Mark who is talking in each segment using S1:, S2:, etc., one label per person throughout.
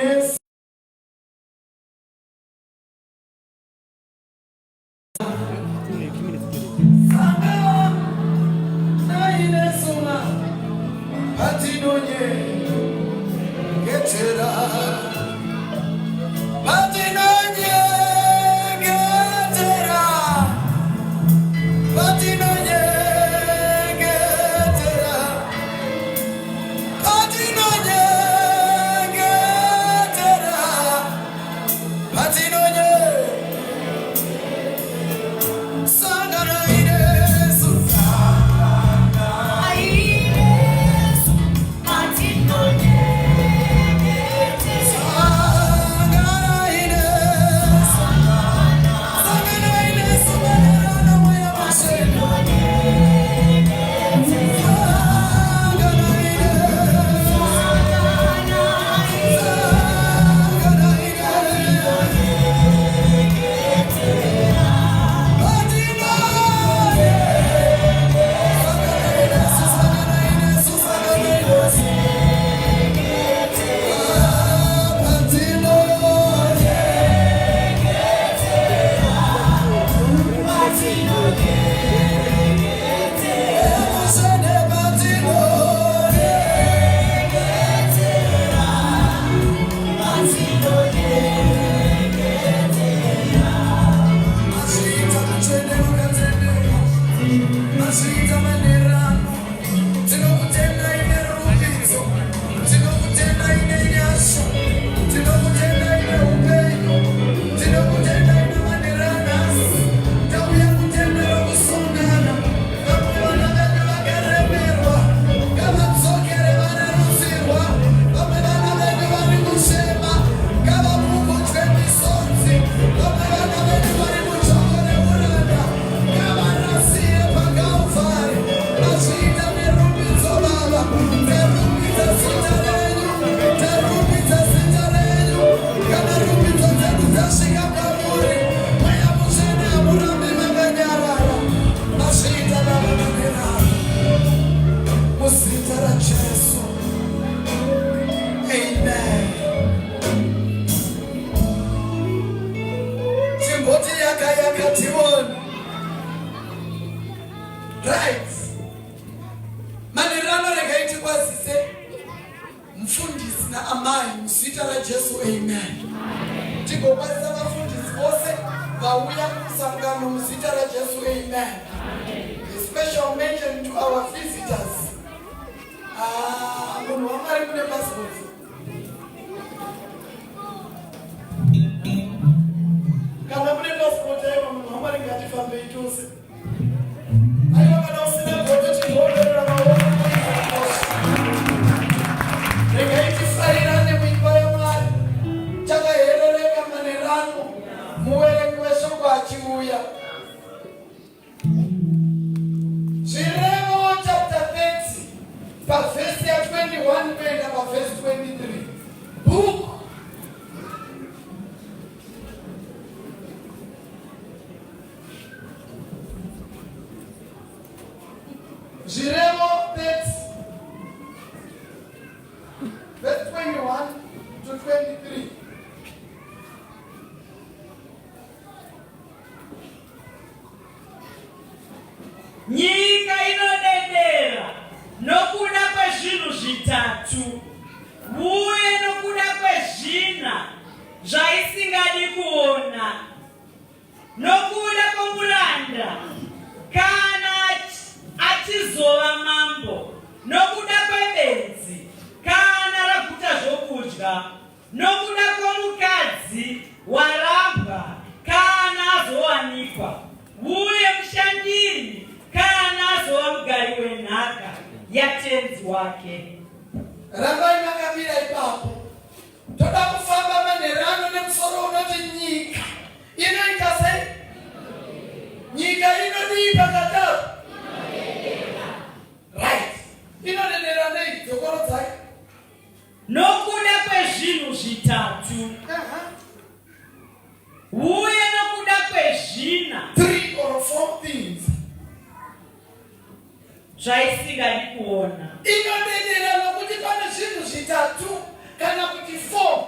S1: Yes. Right. Manirano rekaiti kwazise mfundisi na amai msita la Jesu. Amen. Tigokwaza vafundisi vose vauya kusangano msita la Jesu. Amen. A special mention to our visitors. Munhu wamari kune passport. Kana kune passport ayo munhu wamari ngatifambe itose. Ayo kana usina bote chihoderera maoko. Rekaiti farirane muimba yaMwari. Chakaherereka manerano muwereki weshoko achiuya. Zvirevo chapter 30 verse ya 21 kuenda verse 23. Book Zvirevo 30 verse 21 to 23.
S2: Nyika inodedera nokuda kwezvinhu zvitatu, uye nokuda kwezvina zvaisingadi kuona, nokuda kwomuranda kana achizova mambo, nokuda kwebenzi kana raguta zvokudya, nokuda kwomukadzi warambwa kana azowanikwa, uye mushandiri kana azova mugari wenhaka yatenzi wake.
S1: Rambai makamira ipapo. Toda kufamba manerano nemusoro unoti nyika inoita sei? Nyika inodipa katatu. Right. Inodedera nei dzokoro dzake.
S2: Nokuda kwezvinhu zvitatu, uye nokuda kwezvina
S1: 3 or 4 things
S2: zvaisingadi kuona.
S1: Inodedera nokuti pane zvinhu zvitatu kana kuti 4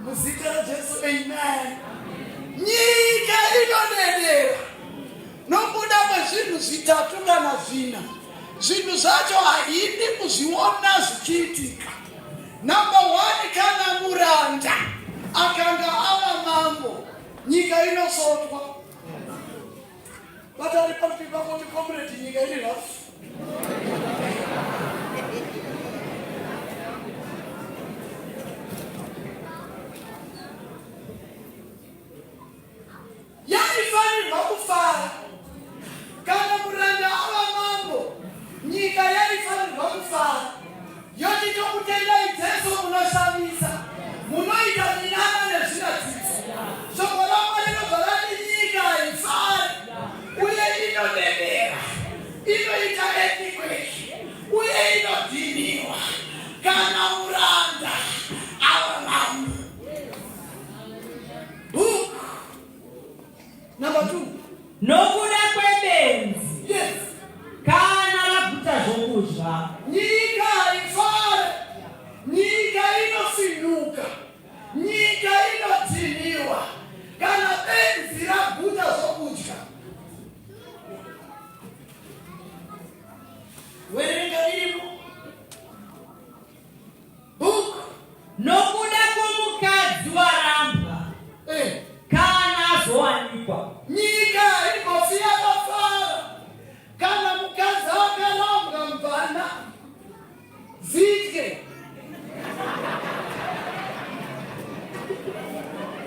S1: muzita raJesu amen. Nyika inodedera nokuda kwezvinhu zvitatu kana zvina. Zvinhu zvacho haidi kuzviona zvichiitika. Number 1, kana muranda akanga ava mambo, nyika inosotwa. Vatari papipa kuti comrade, nyika iri rafu. Yaifanirwa kufara. Kana muranda ava mambo, nyika yaifanirwa kufara. Yoti tokutendai Jesu munoshamisa, munoita minana nezviratidzo. Shoko raMwari rinobva rati nyika haifari uye inodedera, inoita earthquake uye inodhiniwa kana muranda ava mambo. Book number 2.
S2: Nokuda kwebenzi.
S1: Yes.
S2: Kana raguta zvokudya.
S1: Nyika haifari, nyika inofinuka, nyika inodhiniwa kana benzi raguta zvokudya. Werenga irimo. Book.
S2: Nokuda kwomukadzi warambwa. Kana azowanikwa.
S1: Nyika inofi yakafara kana mukadzi akarambwa mvana zvidye.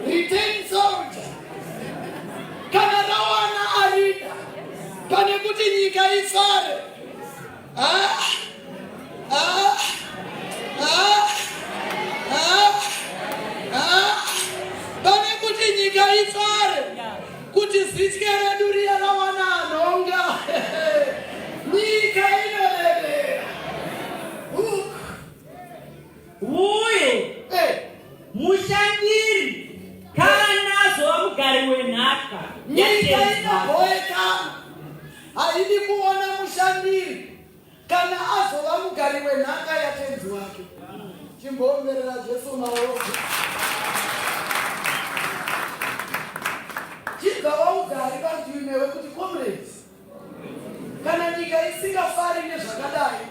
S1: Return soldier kana rawana arida pane kuti nyika ifare. Pane kuti nyika ifare, kuti zitye redu riya rawana anonga. Nyika inodedera.
S2: Uye mushandiri kana azova mugari wenhaka.
S1: Nyika inoboekana, haidi kuona mushandiri kana azova mugari wenhaka yatenzi wake. Chimboomberera Jesu maoko. Chibva waugari panzvimbo wekuti comrades, kana nyika isingafari nezvakadai,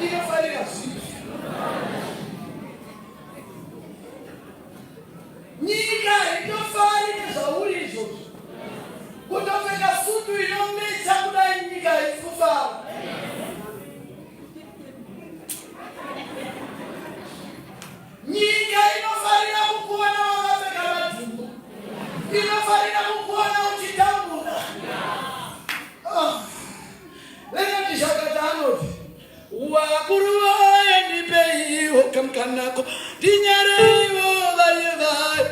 S1: inofarira zvipi? Nyika haitofari nezvauri izvozvo. Kutopfeka sutu inometsa kudai nyika haisi kufara. Nyika inofarira kukuona wakapfeka madhumbu, inofarira kukuona uchitambura. Lenati Shakata anoti, wakuru waye ndipeiwo kamkanako tinyareiwo vaye vaye.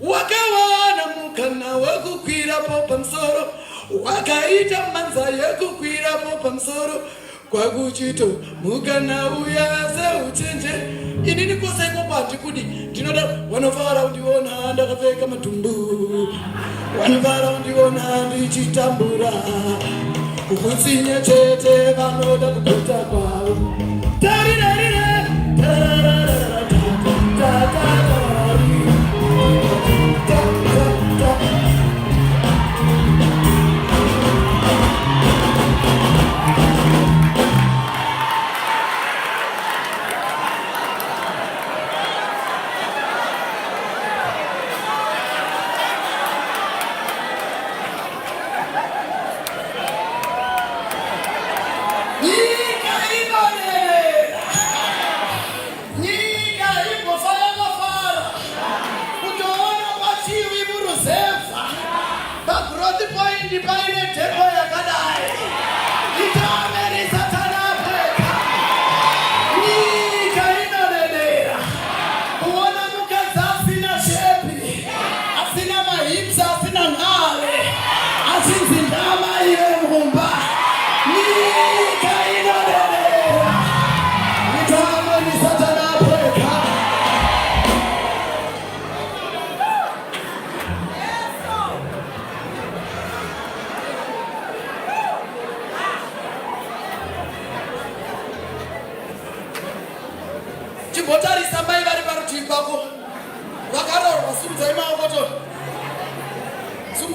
S1: Wakawana mukana wekukwirapo pamusoro, wakaita manza yekukwirapo pamusoro, kwakuchito mukana uya seuchenje. Inini kosaiko kwati kuti ndinoda vanofara undiona ndakapfeka madhumbu, vanofara undiona ndichitambura, kukutsinya chete vanoda kukuta kwavo. Tarirarira nyika inodedera.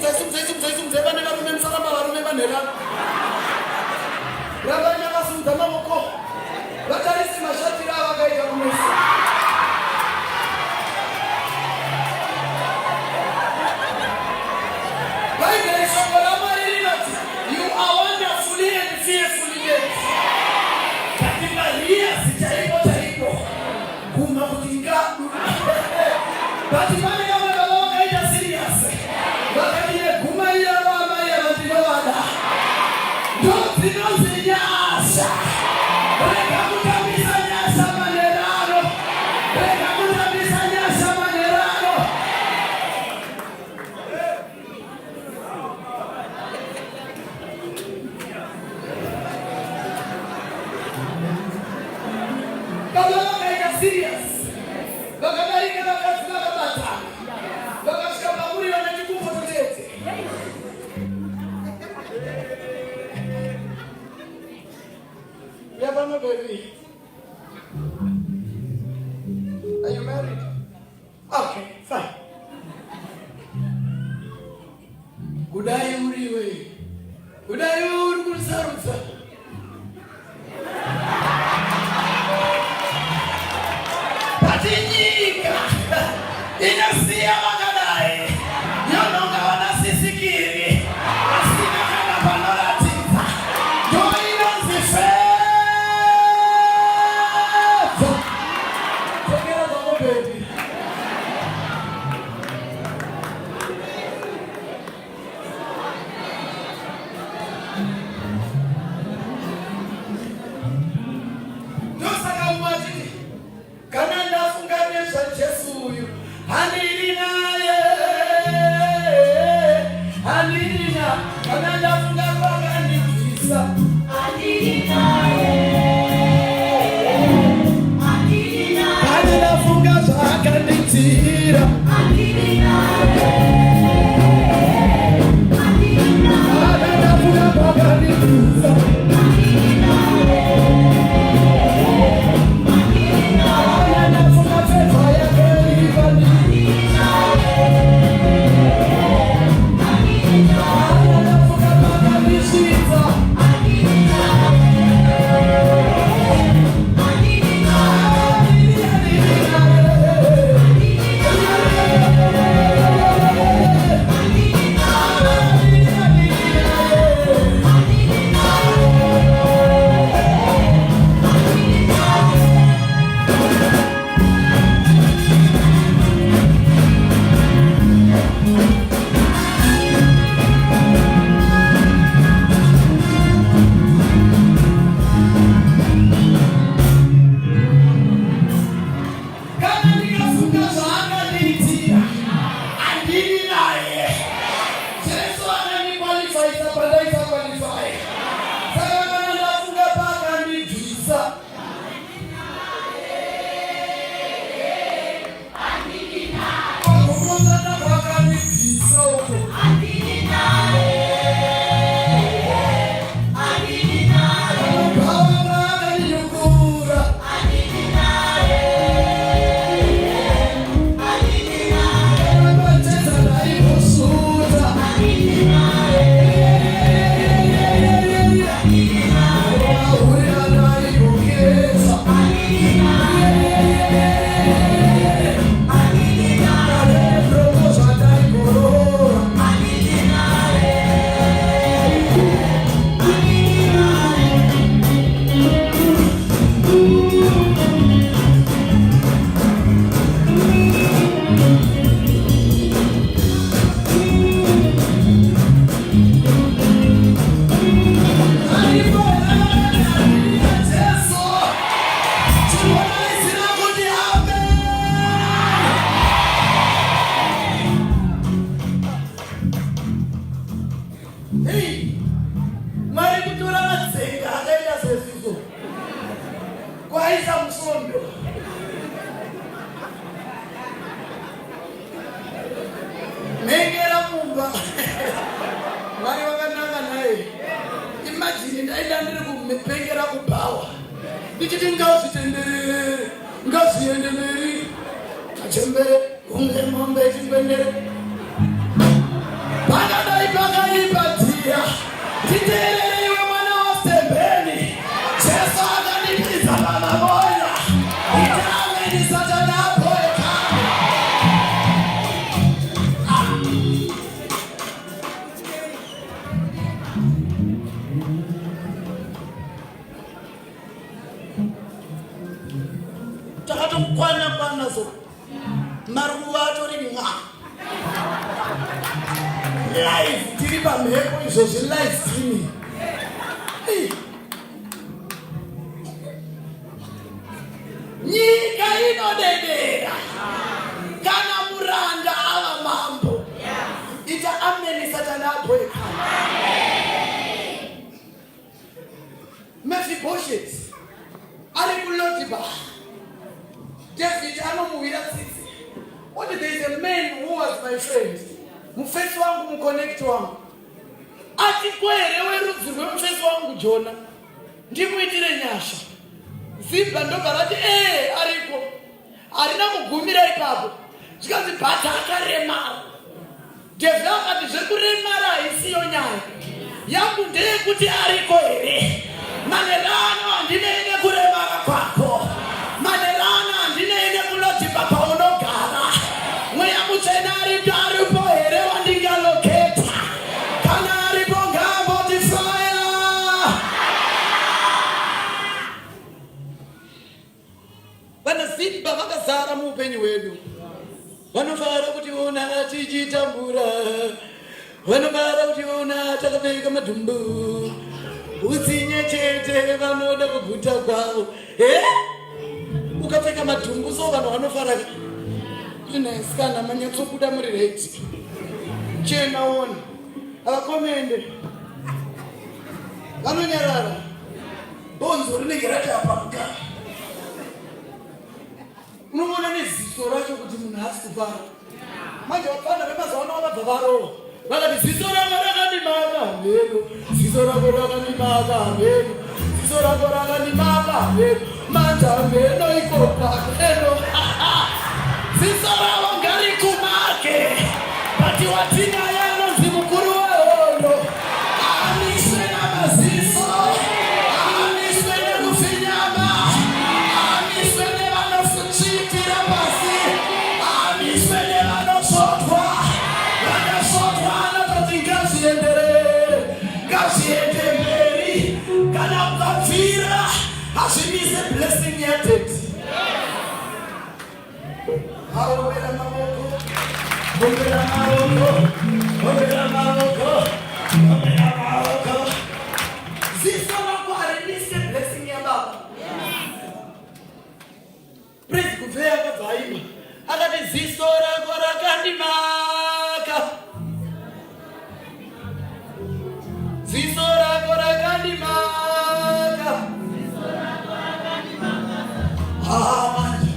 S1: isumze bane varume musaramba varume vanherana ravanya vasumudza maoko vatarise mashatiro avakaita kumesa Bible shoko raMwari rinoti you are wonderfully and fearfully made. Katika ria sichaipo kuma kutinga bati mane kama baba kaita serious wakati kuma ile mama ya matiwada ndio zinonyasha weka kutabisa nyasha manerano weka kutabisa nyasha manerano kama kaita serious wakabarika wakafika kabata wakafika baburi wanajikufa tutete Yabana baby, are you married? Okay, fine. Kudai uriwe, kudai uri kusarusa. Patinyika, inasia magadai, yononga wanasisikiri, asina kana panoratiza, joina zife. Para maruva atori mwa live tiri pamhepo izvozvi live streaming. Nyika inodedera kana muranda ava mambo. Ita ameni Satana abweka. Mephibosheth ari kuLodibar. David anomuwira tsitsi. What there is a man who was my friend. Mufesi wangu muconnect wangu. Ati kwere werudzi rwemufesi wangu Jona. Ndimuitire nyasha. Zibha ndokarati ariko. Arina kugumira ipapo. Zvikanzi bhata akaremara. David akati zvekuremara haisiyo nyaya. Yangu ndeyekuti ariko here. Manerano handinei nekuremara kwako. Manerano handinei nekulodipa paunogara. Mweya mutsvene aripo here wandingaloketa. Kana aripo ngamboti fire. Vanazimba vakazara muupenyu hwedu. Vanofara kuti ona tichitambura. Vanofara kuti ona takapfeka madhumbu. Utsinye chete vanoda kuguta kwavo. Ukapfeka madhumbu so vanhu vanofara. Inasikana manyatsobuda muri reti. Chena ona. Avakomende. Vanonyarara. Bonzo rinenge ratapanga. Unoona neziso racho kuti munhu haasi kufara. Manje vapana vemazuva ano vabva varowa. Vakati ziso rako rakandimaka hameno. Ziso rako rakandimaka hameno. Ziso rako rakandimaka hameno. Manje hameno ikopa hameno. Ziso rako ngarikumake. Bati watina yanonzi mukuru wehondo. Amiswe namaziso. Amiswe nekufinyama. Amiswe nevanofuchitira pasi. Amiswe nevanosotwa. Vakasotwa anototi ngazienderere. Ngaziende mberi. Kana ukapfira hazvimise blessing yatete. Haombera maoko. Ombera maoko. Ombera maoko. Ombera maoko. Ziso rako harimisi blessing yababa. Praise kufea kazaima. Akati ziso rako rakandimaka. Ziso rako rakandimaka. Amen.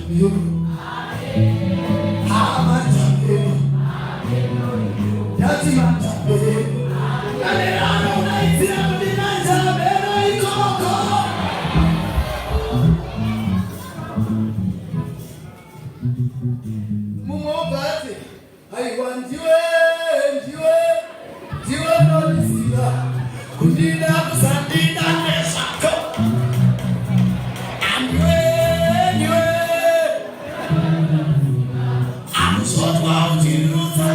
S1: Mumobati, aiwa ndiwe noniziva, kundina kusandina nesako. Ndiwe, akusotwa utiruza.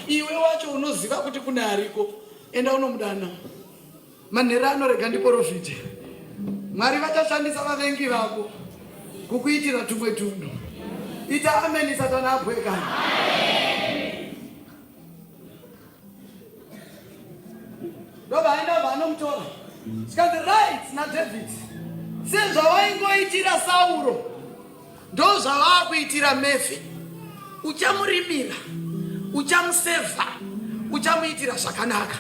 S1: Iwe wacho unoziva kuti kuna ariko. Enda unomudana. Manhero anorega ndiprofite. Mwari vachashandisa vavengi vako kukuitira tumwe tunhu. Ita ameni Satana abweka. Ndoba aenda vanomutora. Zvikanzi right naDavid. Sezvawaingoitira Sauro. ndo zvavakuitira Murphy. Uchamurimira, uchamusevha, uchamuitira zvakanaka.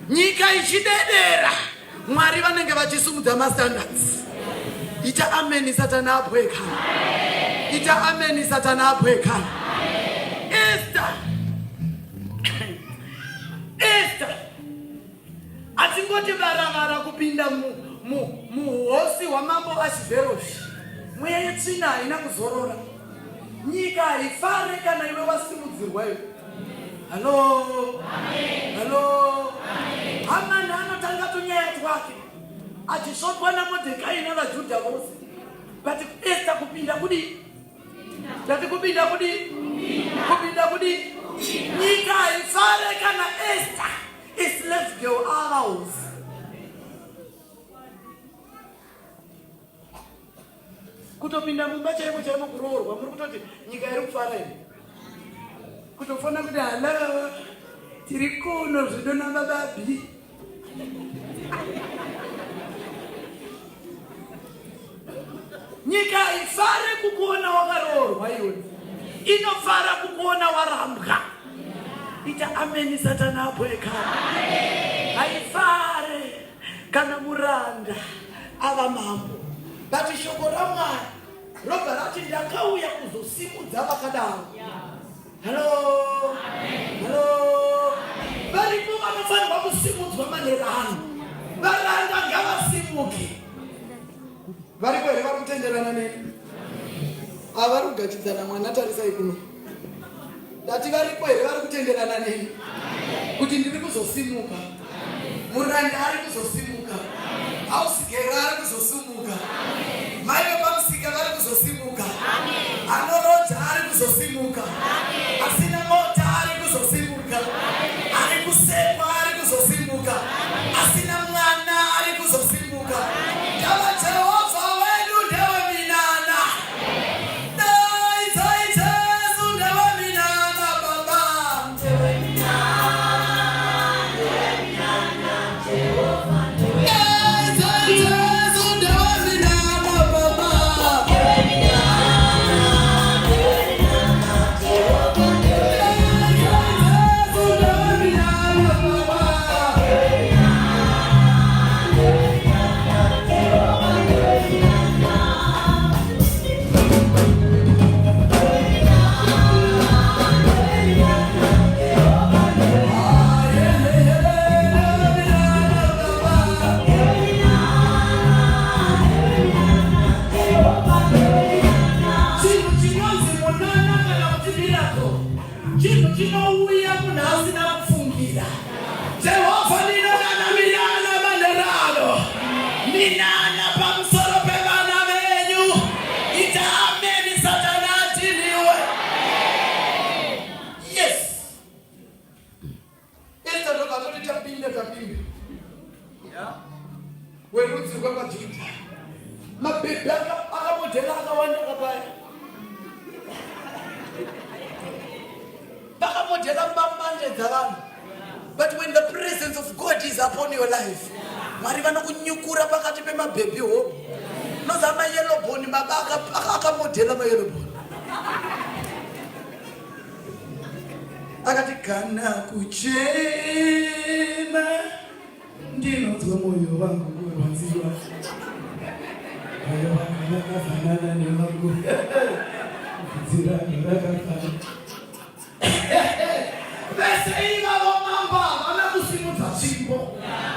S1: Nyika ichidedera, Mwari vanenge vachisumudza mastandards. Ita ameni Satana apwekana. Ita ameni Satana apwekana. Esther atingoti varavara kupinda muhosi hwamambo Ahasuerosi. Mweya yetsvina haina kuzorora. Nyika haifare kana iwe wasimudzirwa iwe. Halo. Hamani anotanga tunyaya twake achisvotwa naModhekai navaJudha vose. But Esther kupinda kudi. Nyika haifare kana Esther is left girl house. Kutopinda mumba chaimo kuroorwa muri kutoti nyika iri kufara ine. Kutofana kuti hala tiri kuno zvido navababi. Nyika haifare kukuona wakaroorwa iwe. Inofara kukuona warambwa. Ita ameni Satana apwekana. Haifare kana muranda ava mambo. But shoko raMwari robva rati ndakauya kuzosimudza vakadaro. Halo. Varipo vanofanirwa kusimudzwa manerano. Varanda ngavasimuke. Varipo here vari kutenderana neni? Havari kugatidzana mwana tarisai kuno. Ndati varipo here vari kutenderana neni? Kuti ndiri kuzosimuka. Muranda ari kuzosimuka. House girl ari kuzosimuka. Mai vepamusika vari kuzosimuka. Anorodza ari kuzosimuka. Asina mota ari kuzosimuka. Ari kusekwa ari kuzosimuka. Asina mwana ari kuzosimuka. Ndava Jehovha wedu ndewe minana. Dai Jesu ndewe minana baba. Ndewe minana Jehovha ndewe. Dai Jesu ndewe minana baba. Ndewe minana Jehovha ndewe. Dai Jesu ndewe minana baba. Chinouya munhu asina kufungira. Jehovha ndinodana minana manerano. Minana pamusoro pevana venyu. Ita ameni Satana atiniwe. Yes. Esther ndokatoti tapinde. Werudzi rwavaJudha. Mabhebhi akamodhera akawanda kapaya. But when the presence of God is upon your life, Mwari vanokunyukura pakati pemabhebhi hope. Nozama yellow bone mabaka akamodhera ma yellow bone. Akati kana kuchema ndinozwa moyo wangu kurwadziwa. Moyo wangu wakafanana newangu. Kudzira rakafana. Veseiva vomamba vanakusimudza tsvimbo.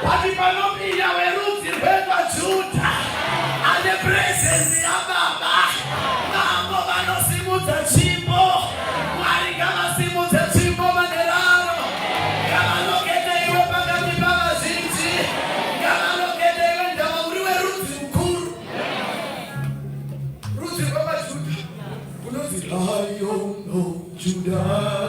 S1: Pati panomira werudzi rwevaJudha ane presence yaBaba. Mambo vanosimudza tsvimbo. Mwari ngavasimudze tsvimbo manerano. Ngavanokete iwe pakati pavazhinji. Ngavanokete iwe ndava uri werudzi rukuru. Rudzi rwevaJudha kunonzi Lion of Judah.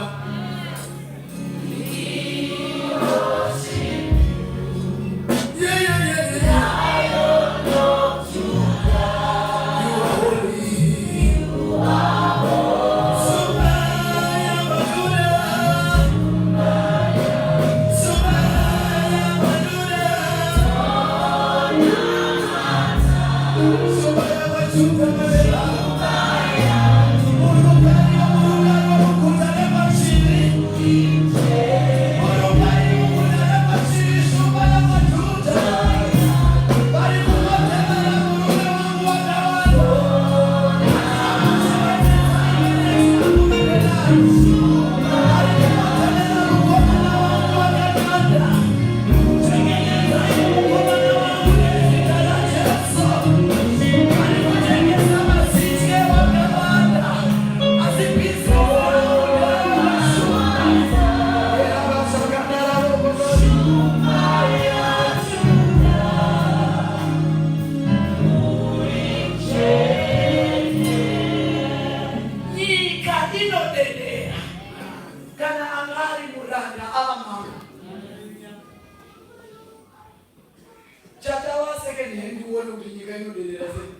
S1: Somebody kana angari muranda ama chatawa second hand wona kuti nyika inoderera sei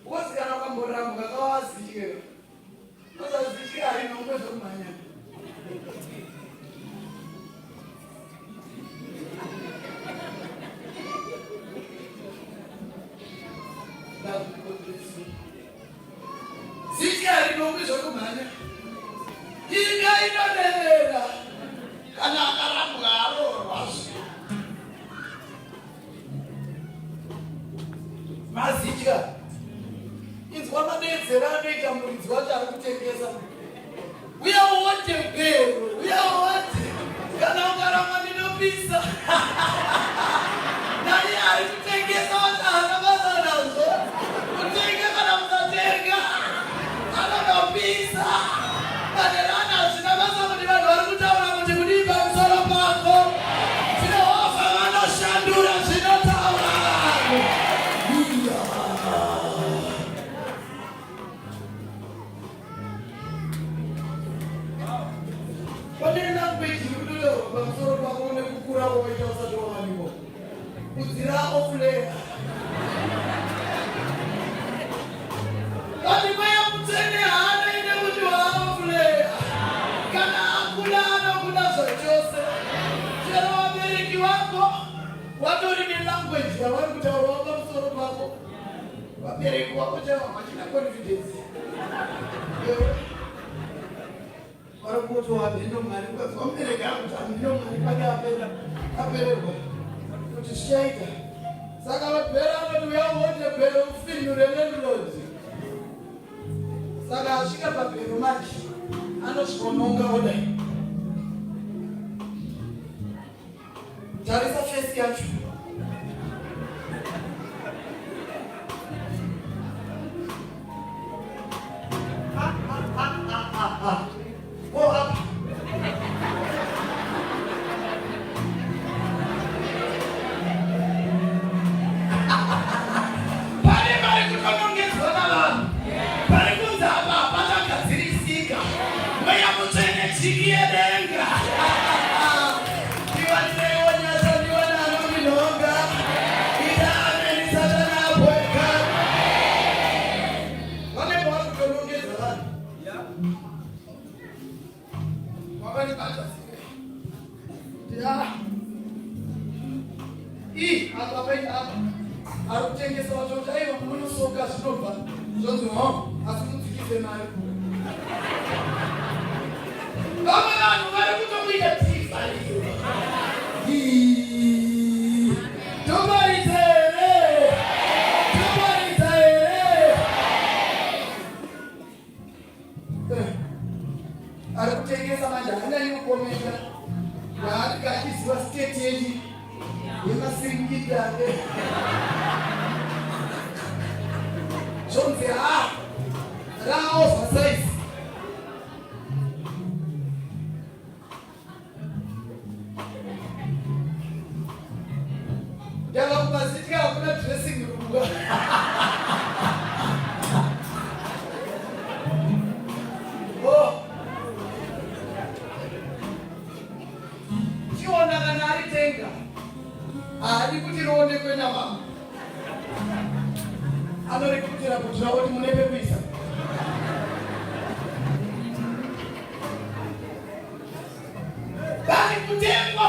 S1: uzi kana kwamboramba kakawazike mazazike ari nongwezo kumanya zikari nongwezo kumanya nyika inoderera kana akarambwa arorwa mazitya inzwa madedzera anoita muridzi wacho ari kutengesa uyawote bhero uyawote kana ukaramba ndinopisa nani ari kutengesa vatana basa nazvo kutenga kana musatenga anonopisa maderana hazvina basa kuti vanhu vari kutaura kuti kudii pamusoro pako zvinohova vanoshandura zvinotaura pane language inotorwa pamusoro pako nekukura kwaita usati wawanikwa kudzira ofuleya kati maya mutsene haana ine kuti waaofuleya kana akula anokuda zvachose chero vabereki vako watori nelanguage yavari kutaurawo pamusoro pako vabereki vako chaivo vachina confidence varikutowa ndino mari kwazomereka kuti handino mari pake apererwa kuti zvichaita saka mabhero anoti uyawote bhero ufinure nendlodzi saka asvika pabhero manje anosvikononga odai tarisa fesi yacho arikutengesa vatoti aiva munosoka zvinobva zvonzi asi mudzikise mari vamwe vanhu vari kutomuita tifariyo tomaridza here tomaridza here ari kutengesa manje haanyanyokomenda yaari kachiziva state yeji yemasiringidane zvonzi raoversize ndava kumazitika hakuna dressing room chiona kana aritenga haadi kuti rionekwe navamwe anorikutira kuti ravoti mune pekuisa vari kutengwa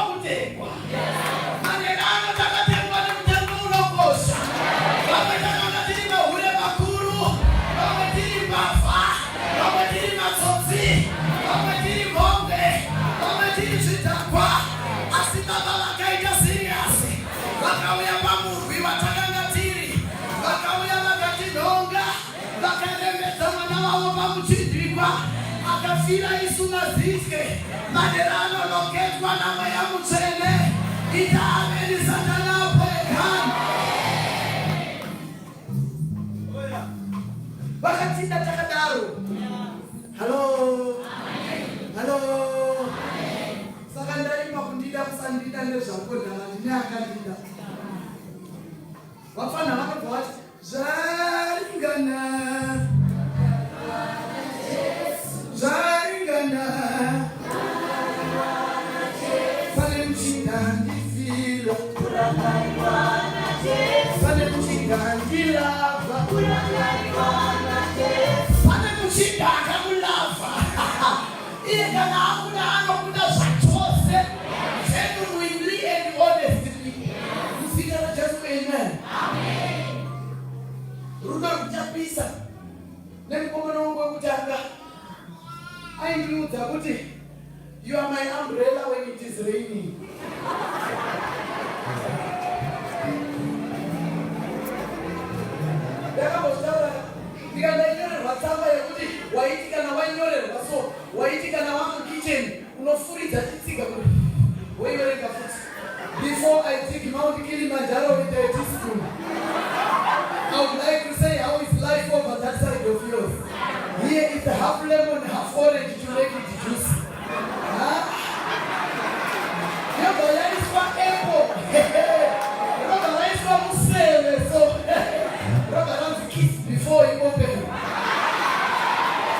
S1: manerano takatengwa nemutengo unokosha vamwe takaona tiri mahure makuru vamwe tiri mbavha vamwe tiri matsotsi vamwe tiri mhombe vamwe tiri zvidhakwa asi baba vakaita siriyasi vakauya pamurwi vatakanga tiri vakauya vakatinhonga vakarembedza mwana wavo pamuchidhikwa akafira isu mazitye madera anonoketwa namweya mutsvene itaameni satana apwekana vakatinda takadaro halo saka ndaima kundida kusandida nezvako ndava ndine akandida vafana vanobva vati zvaringana iye kana akuna anokuda zvachose genuinely and honestly muzita raJesu. Amen. Rudo rutapisa nemukomana wangu wekutanga aindiudza kuti you are my umbrella when it is raining. Ndakambozvitaura ndikandanyorerwa tsamba yekuti waiti kana wanyorerwa so waiti kana wanga kitchen unofuridza chitsiga kuti woiverenga futi. Before I take Mount Kilimanjaro with a teaspoon, I would like to say how is life over that side of yours. Here is half lemon, half orange to make it juicy. Remember, there is one apple. Remember, there is one musele. So, remember, don't kiss before you open.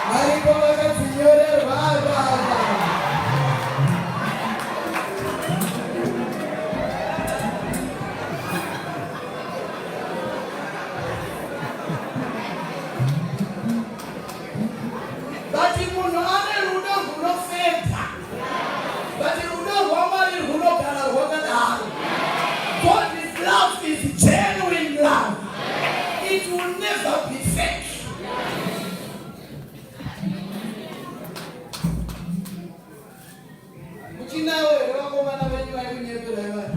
S1: Maricola, Signore, Baba. God's love is genuine love. It will never be fake. Muchinawe vakomana venyu vaikunyepera.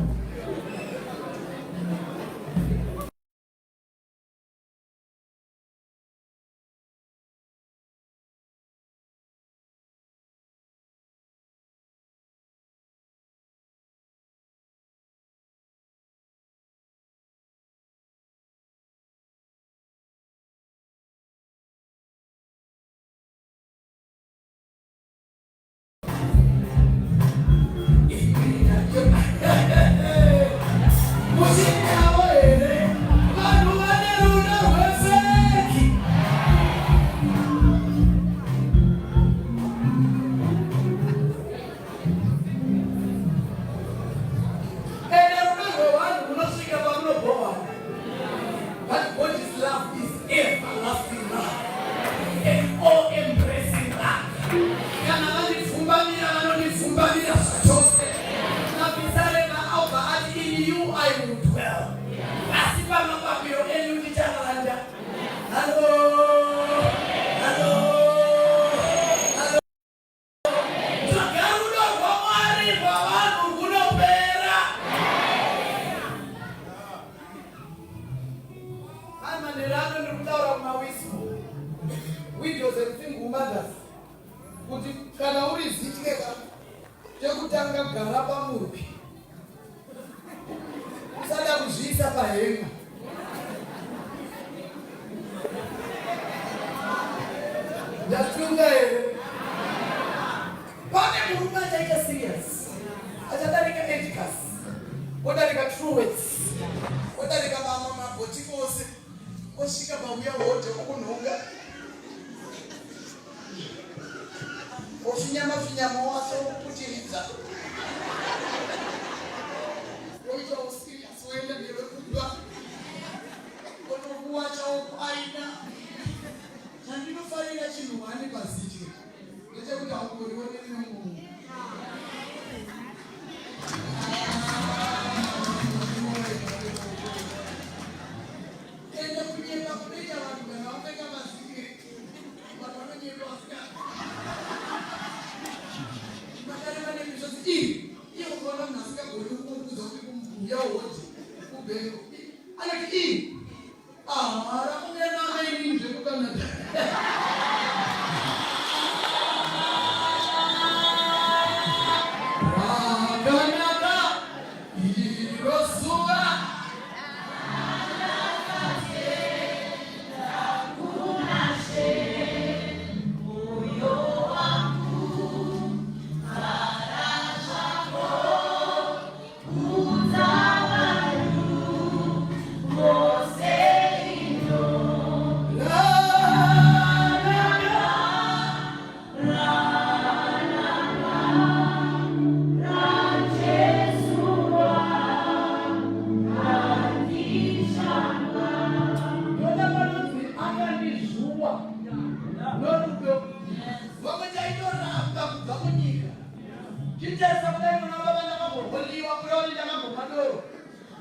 S1: Kujitesa kudai kuna baba na mambo kuliwa kuloli na mambo madoro.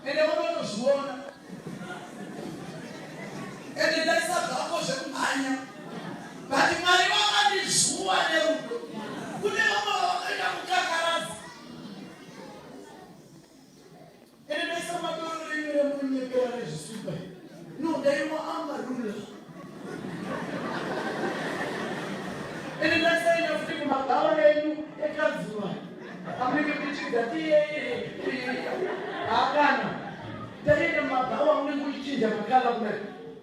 S1: Ene wono zuona. Ene daisa hapo shekumanya. Bati mali wanga ni zuwa leo. Kune mama wakaenda kukakarasi. Ene daisa madoro ni yule mwenye kwa Yesu. No, daima amba rula. Ene daisa inafutika magawa yenu ekazua. Amike kuchida akana tayenda magawa unenge kuchinja makala kuna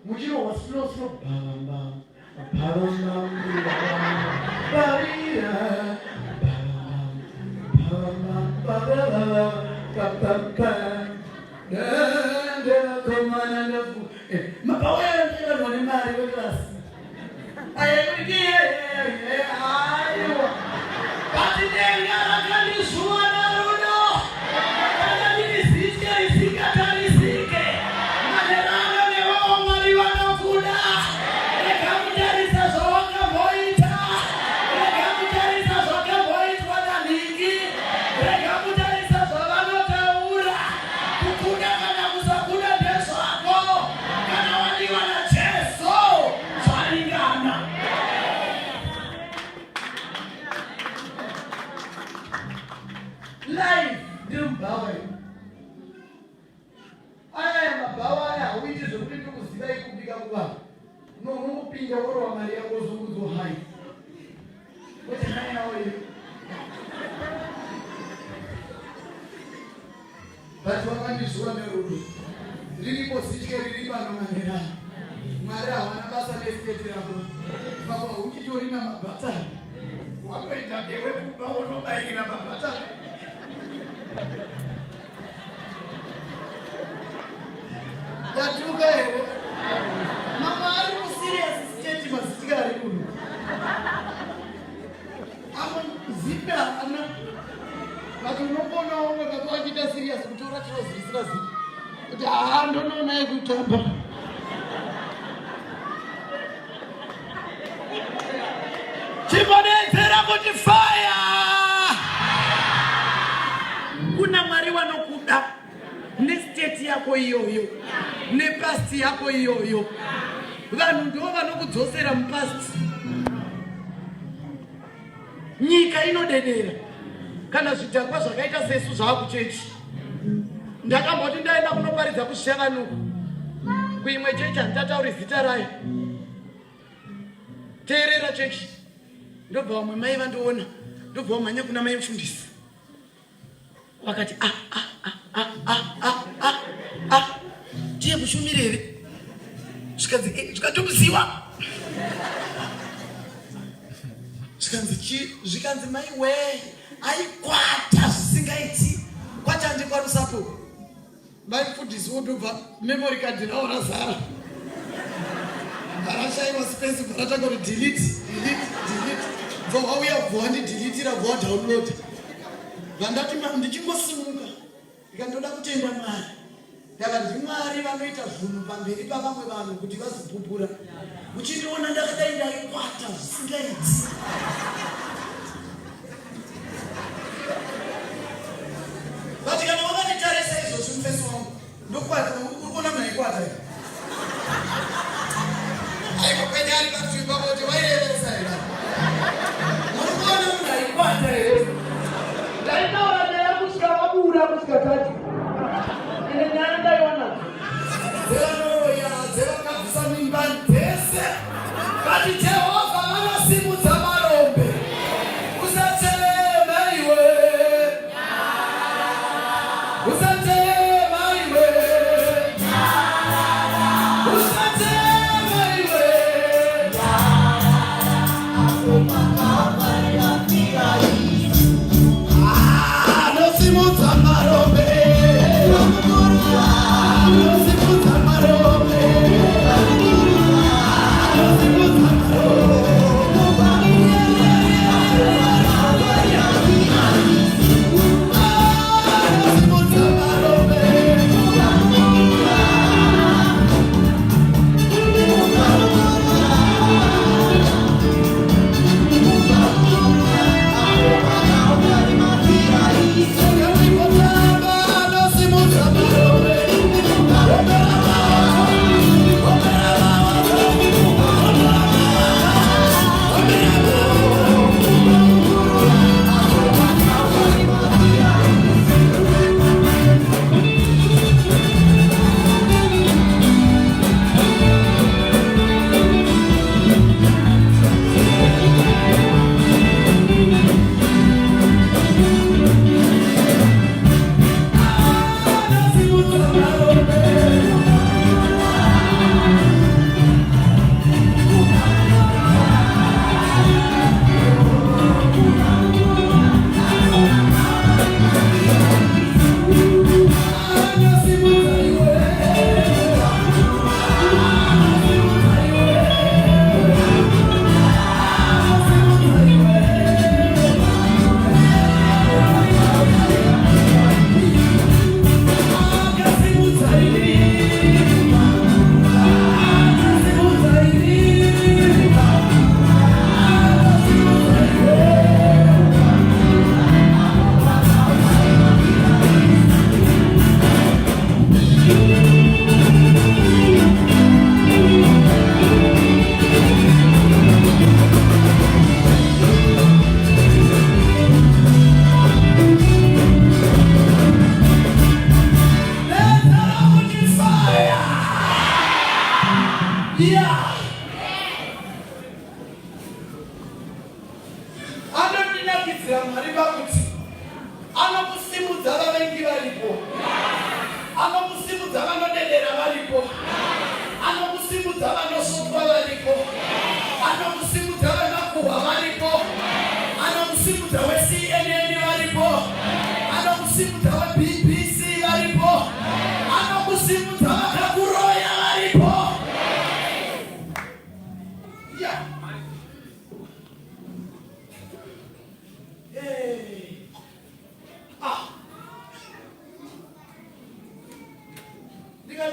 S1: mujiro wa slow bamba bamba barira bamba bamba ndela komana ndafu magawa yangu ndio ni mali kwa klasi ayekuikie ayo bati denga rakani suana runo kana nisike isika tarisike maneranga ne wao mali wanakuda eka mjarisa zoka moita eka mjarisa zoka moita wana mingi eka mjarisa zoka notaura kukuda kana kusakuna deso hapo kana wali wana cheso swalingana. Life ndio mbawa. Aya mabawa ya witi zokuti kuziba ikubika kwa. No kupinga woro wa mali yako zunguzo hai. Wote nani na wewe? Basi wakati sura merudu. Lilipo sitike lilipa na manera. Mara wanabasa lesketi hapo. Baba ukijori na mabata. Wapenda kewe kubao no baiki na mabata. Yatuka ewe mama ali serious state masigari kuno ama zipa ana watu nopona wao kwa kita serious kutora trozi zira ndo naye kutamba chibonezera kuti fire kuna mwari wanokuda nestate yako iyoyo nepasti yako iyoyo vanhu ndivo vanokudzosera mupasti. Nyika inodedera kana zvidhakwa zvakaita sesu zvaakuchechi. Ndakamboti ndaenda kunoparidza kushevanuku kuimwe chechi handitatauri zita rayo. Teerera chechi ndobva vamwe mai vandoona ndobva vamhanya kuna mai mufundisi vakati ndiye mushumirere zvikatomuziwa zvikanzi mai we aikwata zvisingaiti kwata ndikwarusapo mai mufundisi wondobva memory card rawo razara varashaiwa space varatanga kuti delete vauya kubva wandidelitira bva wadownload vandati ndichingosimuka ndikandoda kutenda Mwari ndakati Mwari vanoita zvinhu pamberi pavamwe vanhu kuti vazopupura uchindiona ndakadai ndaikwata zvisingaiti vati kana wakatitarisa izvozvi mufesi wangu ndokwata urikuona munaikwata aikwakwenye ari patwipa kuti wairevesa ira urikuona munaikwata here ndaitaura naye kusvika vabuda kusvika tatu ine nyaya ndaiwana dzevanoya dzevakabvisa mimba dzese vati Jehovha vanosimudza varombe kukurudzira Mwari vakuti anokusimudza vavengi varipo, anokusimudza vanodedera varipo, anokusimudza vanosvotwa varipo, anokusimudza vanakuhwa varipo, anokusimudza weCNN varipo, anokusimudza weBBC varipo, anokusimudza vakakuroya varipo.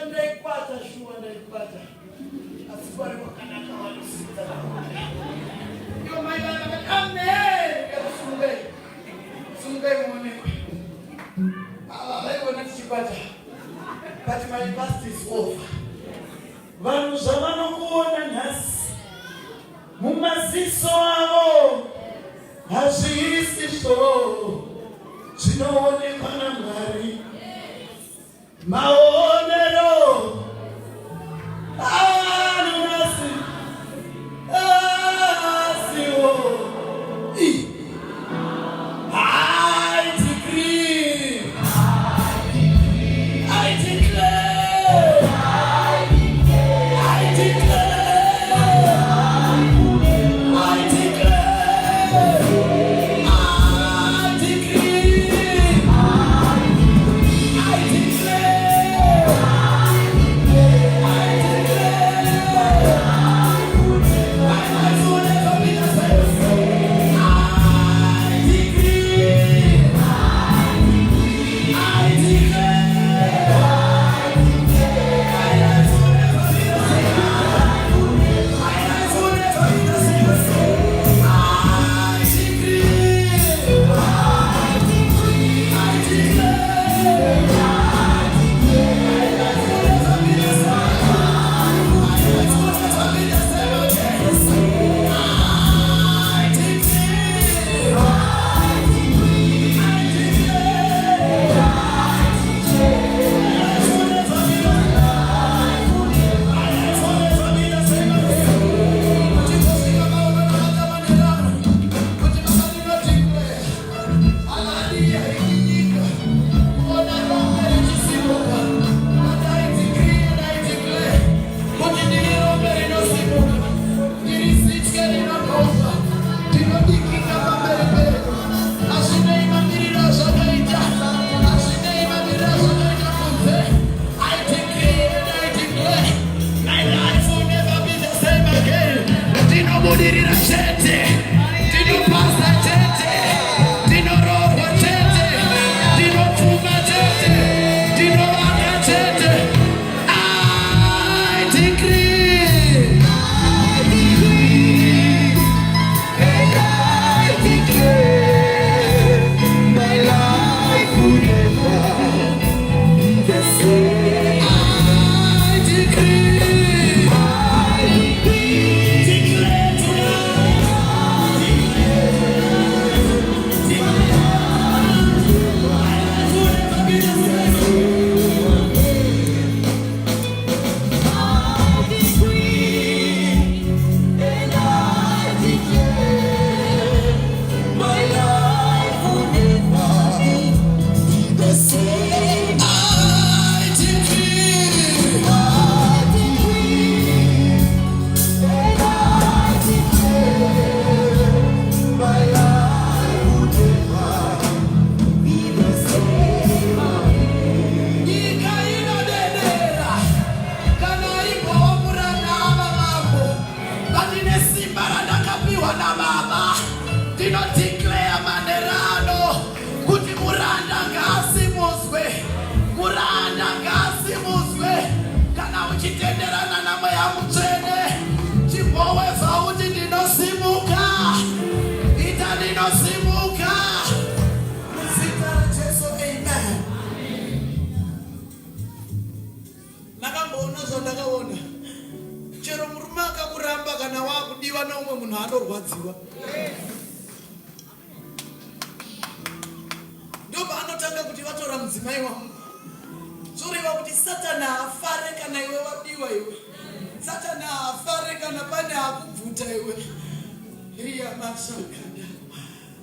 S1: Ndaikwata shuwa ndaikwata asi kwari wakanaka wanosimudza vakuroya. Ivo mai vana vakati amen, sumukai muonekwe. Vaiona tichikwata but my past is over. Vanhu zvavanokuona nhasi mumaziso avo hazviisizvo zvinoonekwa naMwari. Maonero avanhu nhasi asiwo. I decree, I declare, I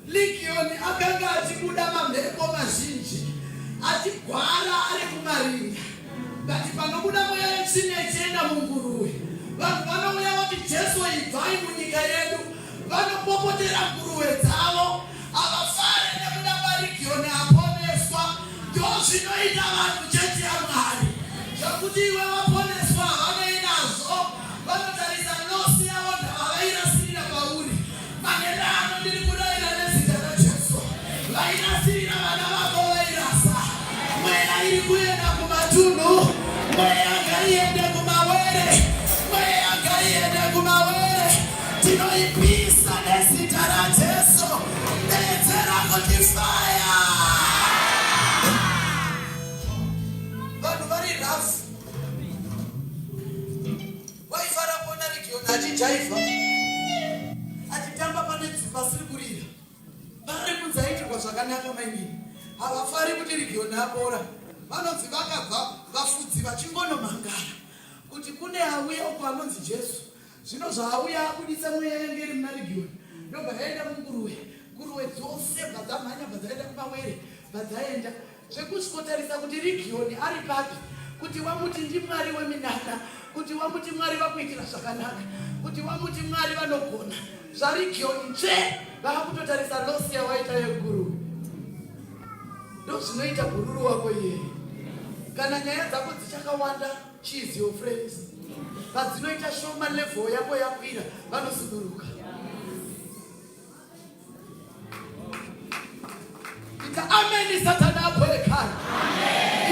S1: Ligioni akanga achibuda mamhepo mazhinji achigwara ari kumarinda. Ngati panobuda mweya yetsvina ichienda munguruve, vanhu vanouya vati Jesu ibvai munyika yedu, vanopopotera nguruve dzavo. Havafari nekuda kwarigioni aponeswa. Ndozvinoita vanhu chechi yaMwari, zvakuti iwe waponeswa havanei nazvo. Vanotarisa nosi yavo ndavavairasirira pauri. Manenda ano ndiri kurayira nezita raJesu, vairasirira vana vavo vairasa. Mweya iri kuenda kumatunhu, mweya ngaiende kumawere, mweya ngaiende kumawere. Tinoipisa nezita raJesu. Dedzera kuti fire. Vanhu vari rafu. Waifara kuona Rigioni achijaiva, achitamba pane dzimba siri kurira. Vari kunzaitirwa zvakanaka maimini. Havafari kuti Rigioni apora. Vanonzi vakabva vafudzi vachingonomhangara kuti kune auya uko anonzi Jesu. Zvino zvaauya abudisa mweya yange iri muna Rigioni, ndobva yaenda munguruve. Nguruve dzose bvadzamhanya bvadzaenda kumawere bvadzaenda. Zvekusikotarisa kuti Rigioni ari papi, kuti wamuti ndimwari weminana, kuti wamuti mwari vakuitira zvakanaka, kuti wamuti mwari vanogona. ZvaRigioni nje vakakutotarisa losi yawaita yeguruve. Ndozvinoita gururu wako iye. Kana nyaya dzako dzichakawanda, choose your friends. Padzinoita shoma level yako yakwira, vanosuduruka. Ita ameni Satana apolekana.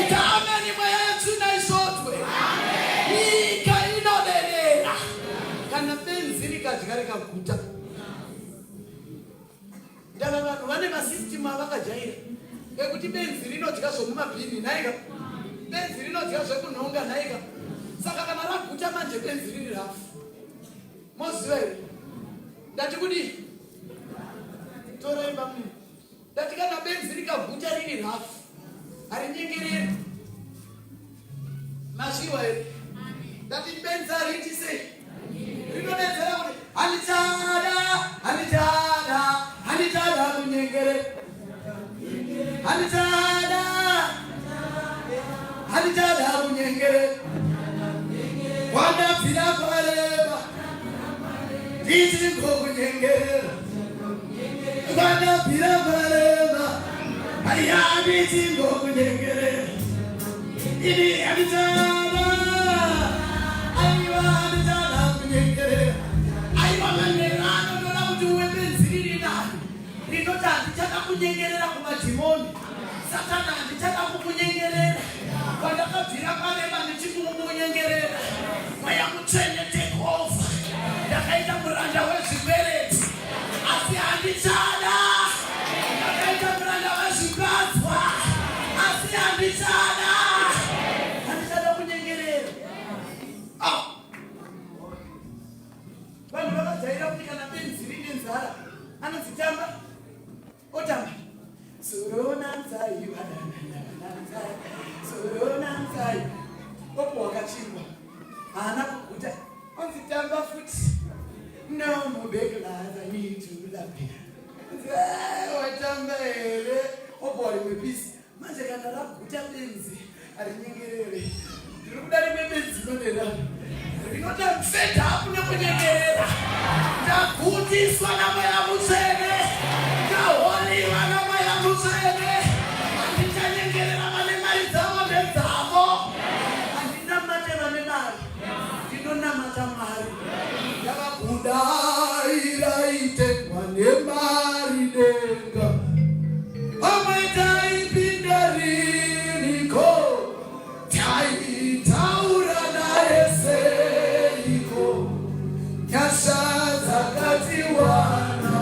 S1: Ita ameni mweya yetsvina isvotwe. Nyika inoderera kana benzi rikadya rikaguta. Ndava vanhu vane masisitimu avakajaira ekuti benzi rinodya zvomumabhini nhaika, benzi rinodya zvekunhonga nhaika. Saka kana raguta manje benzi riri rafu. Moziva here? Ndati kudii? Torai pamwe. Ndati kana benzi rikaguta riri rafu, harinyengereri. Mashiwa here? Ndati benzi hariti sei? Rinodetsera kuti hanichada, hanichada, hanichada kunyengerera. Hanichada, hanichada kunyengerera. Wandabvira pareba, ndichingo kunyengerera. Wandabvira pareba, aya ndichingo kunyengerera. Ini hanichada, aiwa hanichada kunyengerera. Aiwa manderano ndoda kuti uwe benzi riri nani. Rinoti handichada kunyengerera kumadhimoni. Satana handichada kukunyengerera. Pandakabvira pareba ndichikunyengerera, mweya mutsvene take over. Ndakaita muranda wezvikwereti, asi handichada. Ndakaita muranda wezvikadzwa, asi handichada. Handichada kunyengerera. Vanhu vakajaira kuti kana benzi rine nzara, anozitamba otamba sorona nzai vananananzai sorona nzai opo wakachingwa haana kuguta onzitamba futi no mobeglaza nitulapia watamba here opo rimwe pisi manje kana raguta benzi harinyengerere. Ndiri kuda rimwe benzi noderana rinota mfedha hakuna kunyengerera. Ndagutiswa namweya mutsvene, ndaholiwa namweya mutsvene. Handichanyengerera vane mari dzavo nedzavo, handinamate vane mari, ndinonamata Mwari. Ndakabuda iraitekwa nemari denga, pamwe taipinda ririko, taitaura naye seiko. Nyasha dzakatiwana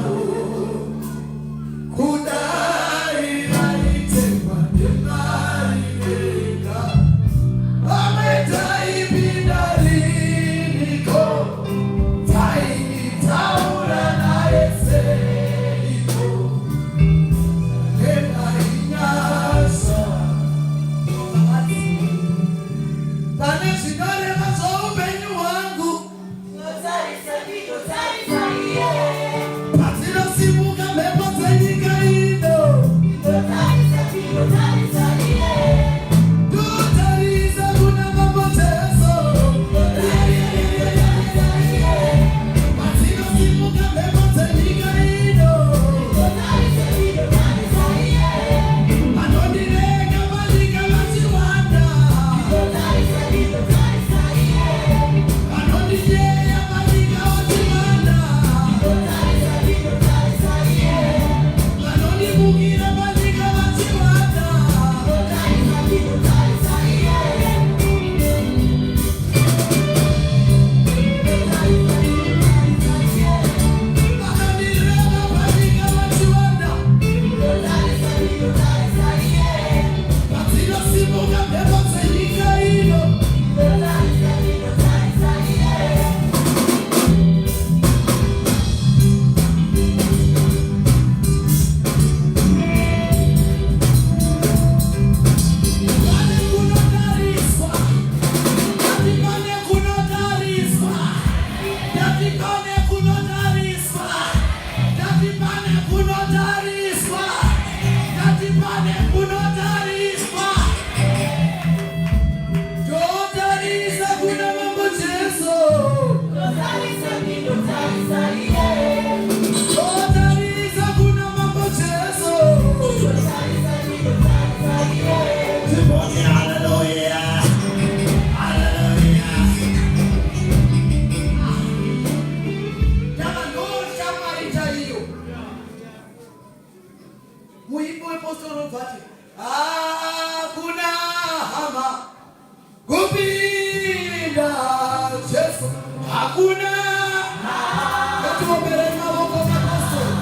S1: apostolo vati hakuna hama kupinda Yesu hakuna natuombele maboko apostolo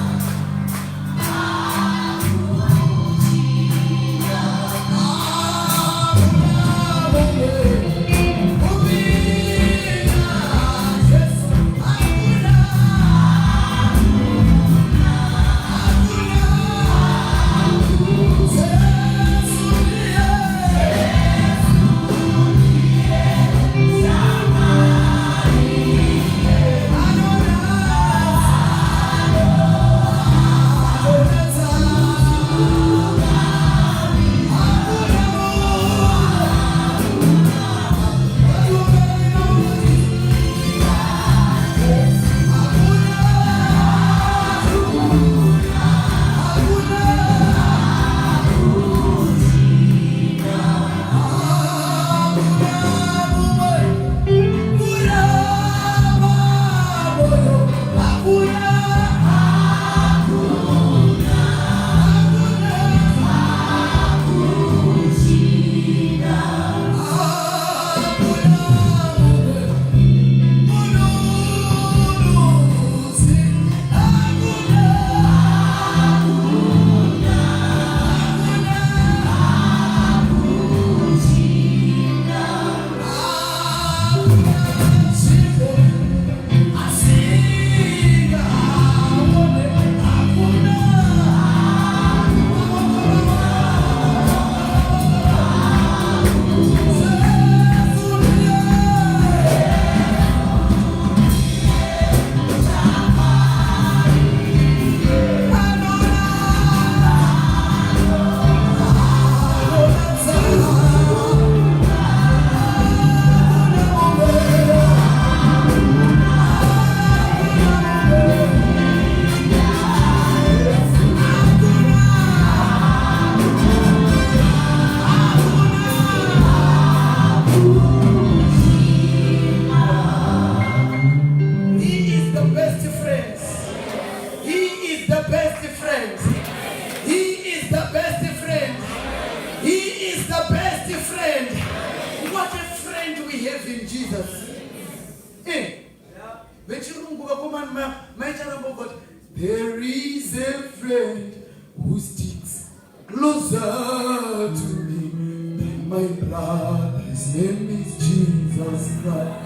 S1: There is a friend who sticks closer to me than my blood. His name is Jesus Christ.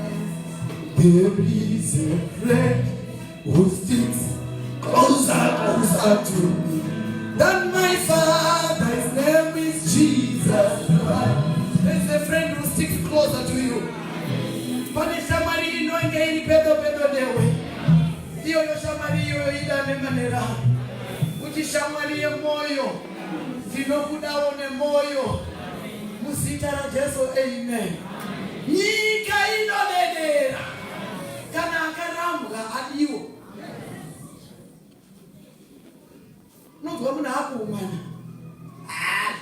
S1: There is a friend who sticks closer to me than my Father. His name is Jesus Christ. There is a friend who sticks closer to you. Panisha Marie no ngeni pedo dewe. Iyo shamari yo idane manera. Uchishamari moyo. Tinokudaone moyo. Musitara Jesu amen. Nyika inodedera. Kana akarambwa adiwo. Nozwa muna hakumana.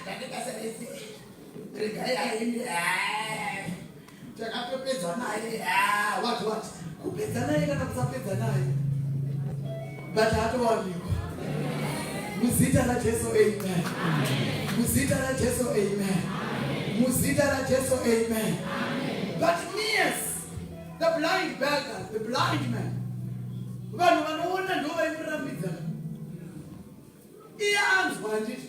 S1: Ndakasarese. Regaya ini. Takapepedza naye. What? Kupedza naye kana kusapedza naye. Batatowanikwa. Muzita la Jesu amen. Muzita la Jesu amen. Muzita la Jesu amen. Bartimaeus, the blind beggar, the blind man. Vanhu vanoona ndo vaimurambidza. Iye anzwa nditi.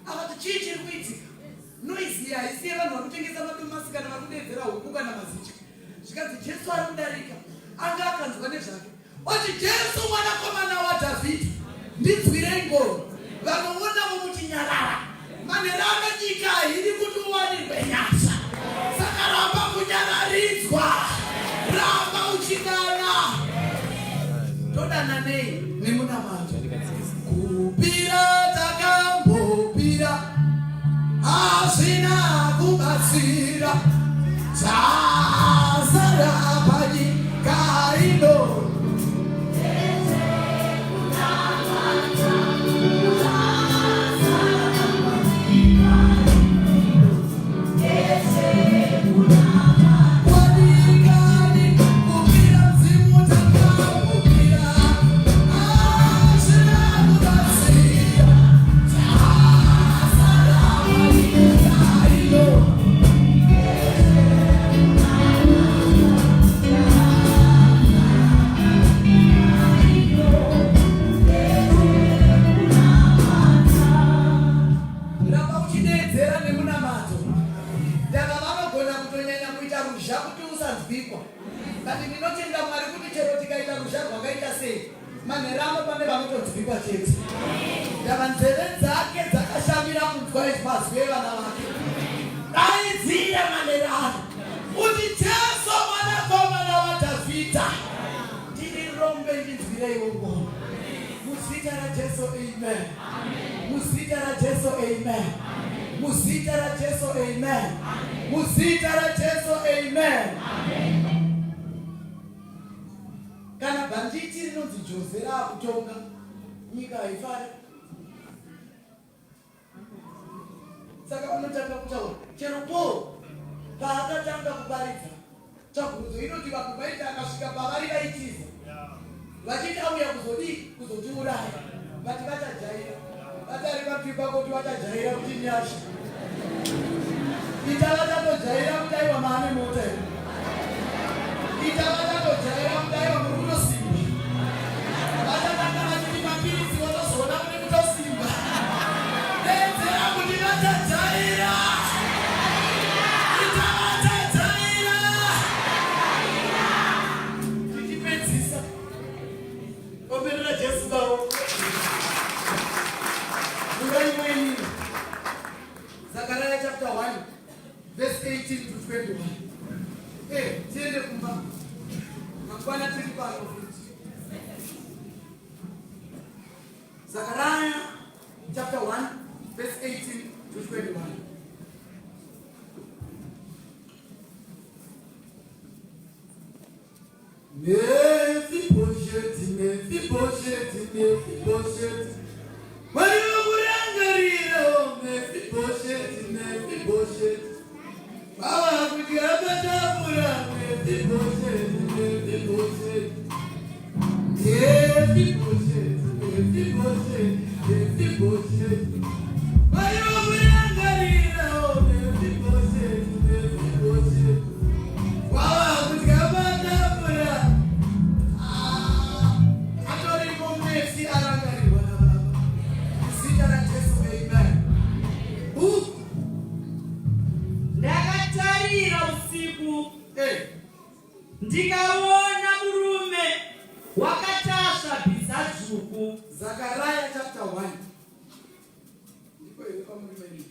S1: Akati chii chiri kuitika? Noiziya isiye vanhu vakutengesa madomasi kana vakudedzera huku kana mazichi. Zvikanzi Jesu ari kudarika. Anga akanzwa nezvake. Oti Jesu mwanakomana waDhavhidhi, ndinzwirei ngoni. Vanoona vomuti nyarara. Manhero akanyika hiri kuti uwanirwe nyasha. Saka ramba kunyararidzwa. Ramba uchidana. Todana nei nemunamata. Kupira takambopira. Hazvina kubatsira. Zazara panyika ino. ramo pane vanotodzikwa chete. Ndava nzeve dzake dzakashamira kunzwa izwi vana vake. Daidzira manerano kuti Jesu mwanakomana waDhavhidha ndirombe ndinzwireiwo ngoni. Muzita raJesu amen. Muzita raJesu amen. Muzita raJesu amen. Muzita raJesu amen. Kana banditi rinonzi Jose rakutonga nyika haifari. Saka unotanga kutaura chero Paul paakatanga kubaridza tsvagurudzo inoti vakubaita akasvika pavari vaitiza vachiti auya kuzotiuraya vati vachajaira vatari vapipa kuti vachajaira kuti nyasha ita vachatojaira kuti aiwa maane mota here ita vachatojaira kuti aiwa muri kutosimba vachatanga vachiti mapirisi votozoona kuti kutosimba dedzera kuti vachajaira ita vachajaira tichipedzisa operera Jesu bavo Imweni Zechariah chapter 1 verse 18 to 21. Tiende kumba. Mangwana tiri pano futhi. Zechariah chapter 1 verse 18 to 21. Mephibosheth. Mephibosheth. Baba kuti abatapura Mephibosheth.
S2: Ndikaona murume wakatasva bhiza dzvuku.
S1: Zechariah chapter 1. Ndiko iri pamurume ini.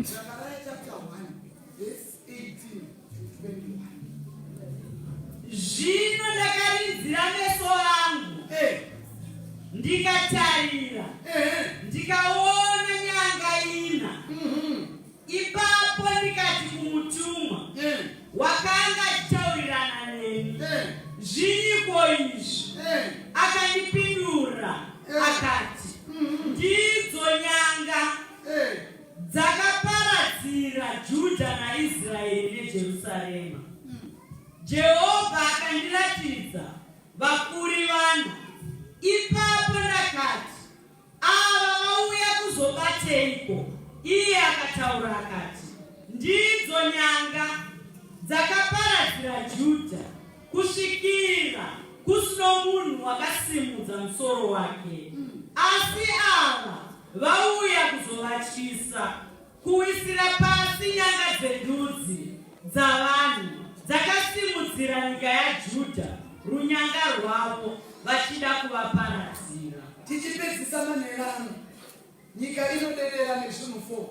S1: Zechariah chapter 1 verse 18 to 21.
S2: Zvino ndakarinzira meso angu. Ndikatarira. Ndikaona nyanga ina. Ipapo ndikati kumutumwa wakanga achitaurirana neni, zviniko izvi? Akandipindura akati, ndidzo nyanga dzakaparadzira Judha naIsraeri neJerusarema. Jehovha akandiratidza vakuri vana. Ipapo ndakati, ava vauya kuzobateiko? Iye akataura akati, ndidzo nyanga dzakaparadzira Judha kusvikira kusino munhu wakasimudza musoro wake. Asi ava vauya kuzovatyisa, kuwisira pasi nyanga dzendudzi dzavanhu dzakasimudzira nyika yaJudha runyanga rwavo vachida kuvaparadzira.
S1: Tichipedzisa manerano nyika inodedera nezvinhu 4.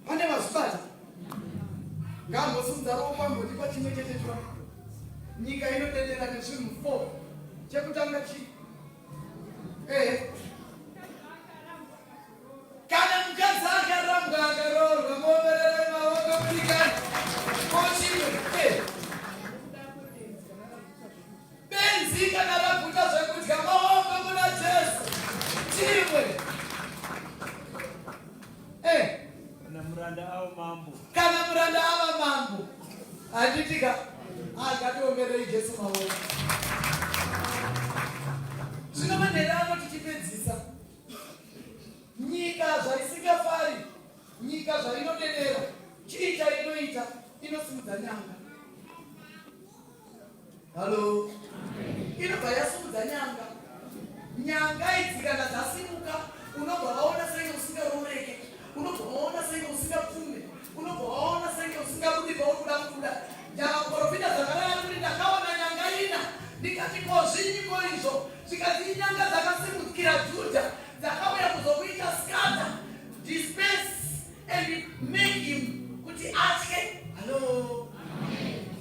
S1: Pane vazvibata ngambosudza rokwamboti pachimwe chete chwa nyika inodedera nezvinhu 4. Chekutanga chi kana mukadzi akarambwa akaroorwa moverere maoko munyika kochimwe benzi kana raguta zvekudya maoko muna Jesu chimwe kana muranda ava mambo handitika angatiomerei Jesu maoko. Zvino manerano tichipedzisa nyika zvaisingafari, nyika zvainodedera, chii chainoita? Inosimudza nyanga. Halo, inobva yasimudza nyanga. Nyanga idzi kana dzasimuka unobva waona sei usingaroreke unogona senge usingapfume, unogona senge usingabudi paunoda kuda. Ndakaprofita dzakanaka kuti ndakaona nyanga ina, ndikati ko zvinyi ko izvo, zvikati inyanga dzakasimudzikira Judha dzakauya kuzokuita skata, disperse and make him kuti atye. Hello,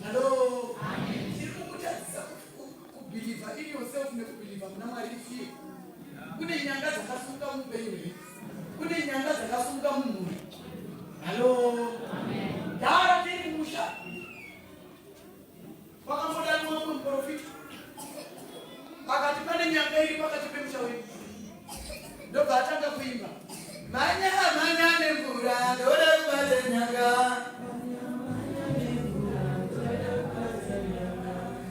S1: hello, tiri kukutadzisa kubhilivha in yourself nekubhilivha muna Mwari ifiye. Kune nyanga dzakasunga mupenyu, kune nyanga dzakasunga mumhuri. Hello, ndara tiri musha pakamboda mumwe muprofita akati pane nyanga iri pakati pemusha wedu, ndobva atanga kuimba manya manya nemvura ndoda kubata nyanga,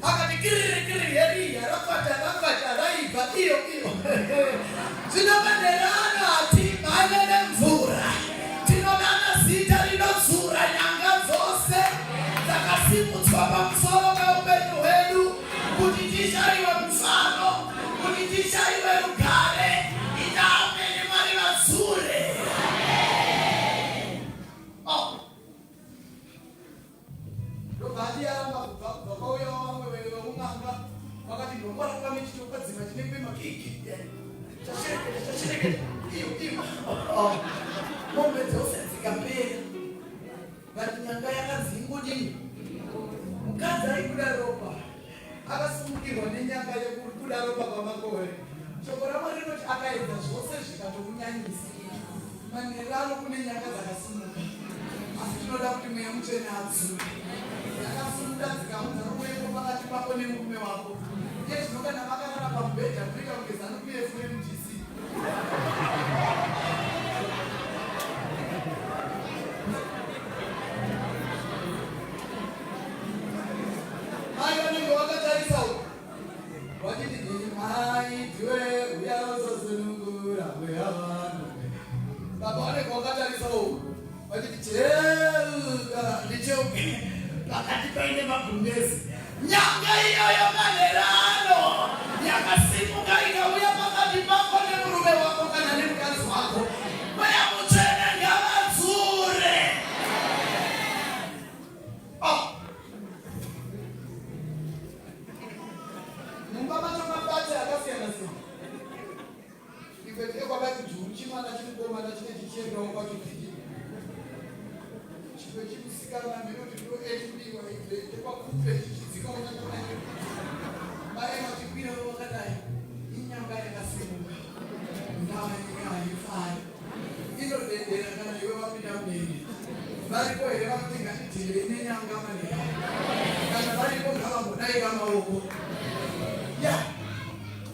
S1: akati kiriri heri rafata raibva iyo zvinomanerana ati manya nemvura tinodana zita rinozura nyanga dzose dzakasimudzwa pamusoro peupenyu hwedu kuti tishayiwe mufaro, kuti tishayiwe rugare. Inamene Mwari vazure. Ndobva yaramba kubva kwauya vamwe veunganga vakati ndombo rakame chitokadzima chinenge makiki chachireketa iyo mombe dzose dzikapera vati nyanga yakanzi ingudini. Mukadzi aikuda ropa akasimukirwa nenyanga yekuda ropa kwamakore. Shoko raMwari rinoti akaedza zvose zvikatokunyanyisa. Manerano kune nyanga dzakasimuka, asi tinoda kuti mweya mutsvene adzure. Dzakasimuka dzikaudza nomwepo pakati pako nemurume wako. Iye zvino kana vakarara pamubhedha munoita kunge ZANU-PF neMGC. Mai vanenge vakatarisa uko vachiti mai ndiwe uyazosunungura mweya vanhu. Baba vanenge vakatarisa uko vachiti cheuka ndicheuke pakati paine magumbezi. Nyanga iyoyo manerano yakasimuka ikauya pakati pako nemurume wako kana nemukadzi wako. Mweya mutsvene ngavadzure. Mumba macho mabati akasiyana siyana. Ikwetinge kwabati juru chimwana chimukomana chine chichiendawo kwacho chiki. Chimwe chikusikana ndinoti ndo echidiwa ekwakupe chichidzika unyakanayo. Mai vachikwira vakadai inyanga yakasimuka. Ndavaikaifai. Inodedera kana iwe vapinda mberi. Varipo here vanoti ngatitire nenyanga manera. Kana varipo ngavambodai vamaoko.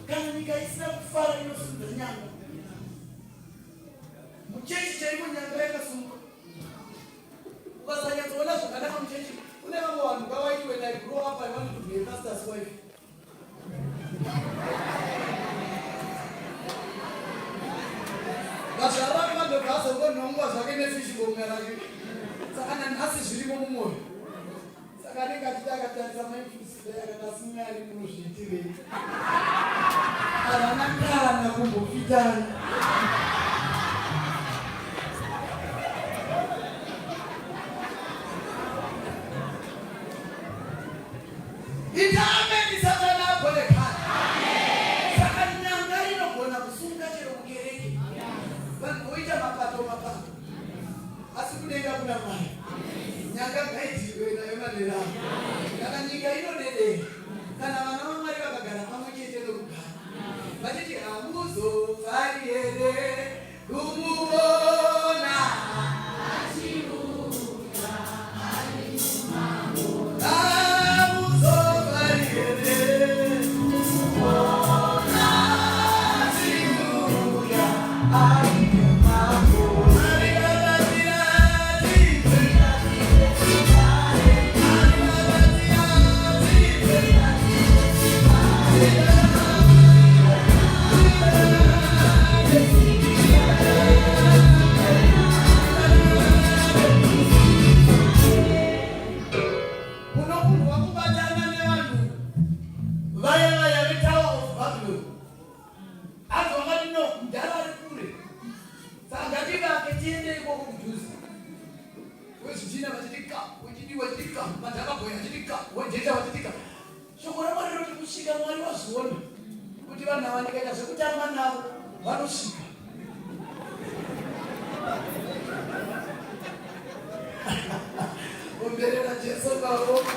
S1: Kana nyika isina kufara inosunga nyanga. Muchechi chaimo nyanga yakasumuka. Ukasanyatsoona zvakanaka muchechi, kune vamwe vanhu ngavaiti when I grow up I want to be a pastor's wife. Vazvarava vanobva azongonhongwa zvake nefishibonga rake. Saka nanhasi zvirimo mumwoyo. Saka anenge achidakatarisa maifusida yakati Mwari munozviitirei. Havana kana kumbofitana. Itameni Satana agolekana. Saka nyanga inogona kusunga chero mukereke. Vanhu voita mapato. Asi kudenga kuna Mwari. Nyanga ngaidziwe nayo manerano. Kana nyika inodedera. Kana vana vaMwari vakagara pamwe chete nokugara. Vachiti hamuzofari here kumuona achiruka ari mumambo. Hamuzofari here kumuona achiruka ari mumambo. Ari chichina vachitika wechidiwa chitika madhakagoya chitika wejeta vachitika shoko raMwari rinoti kusvika Mwari wazviona kuti vanhu ava ndikaita zvekutamba navo vanosvika. Umberera Jesu pavoko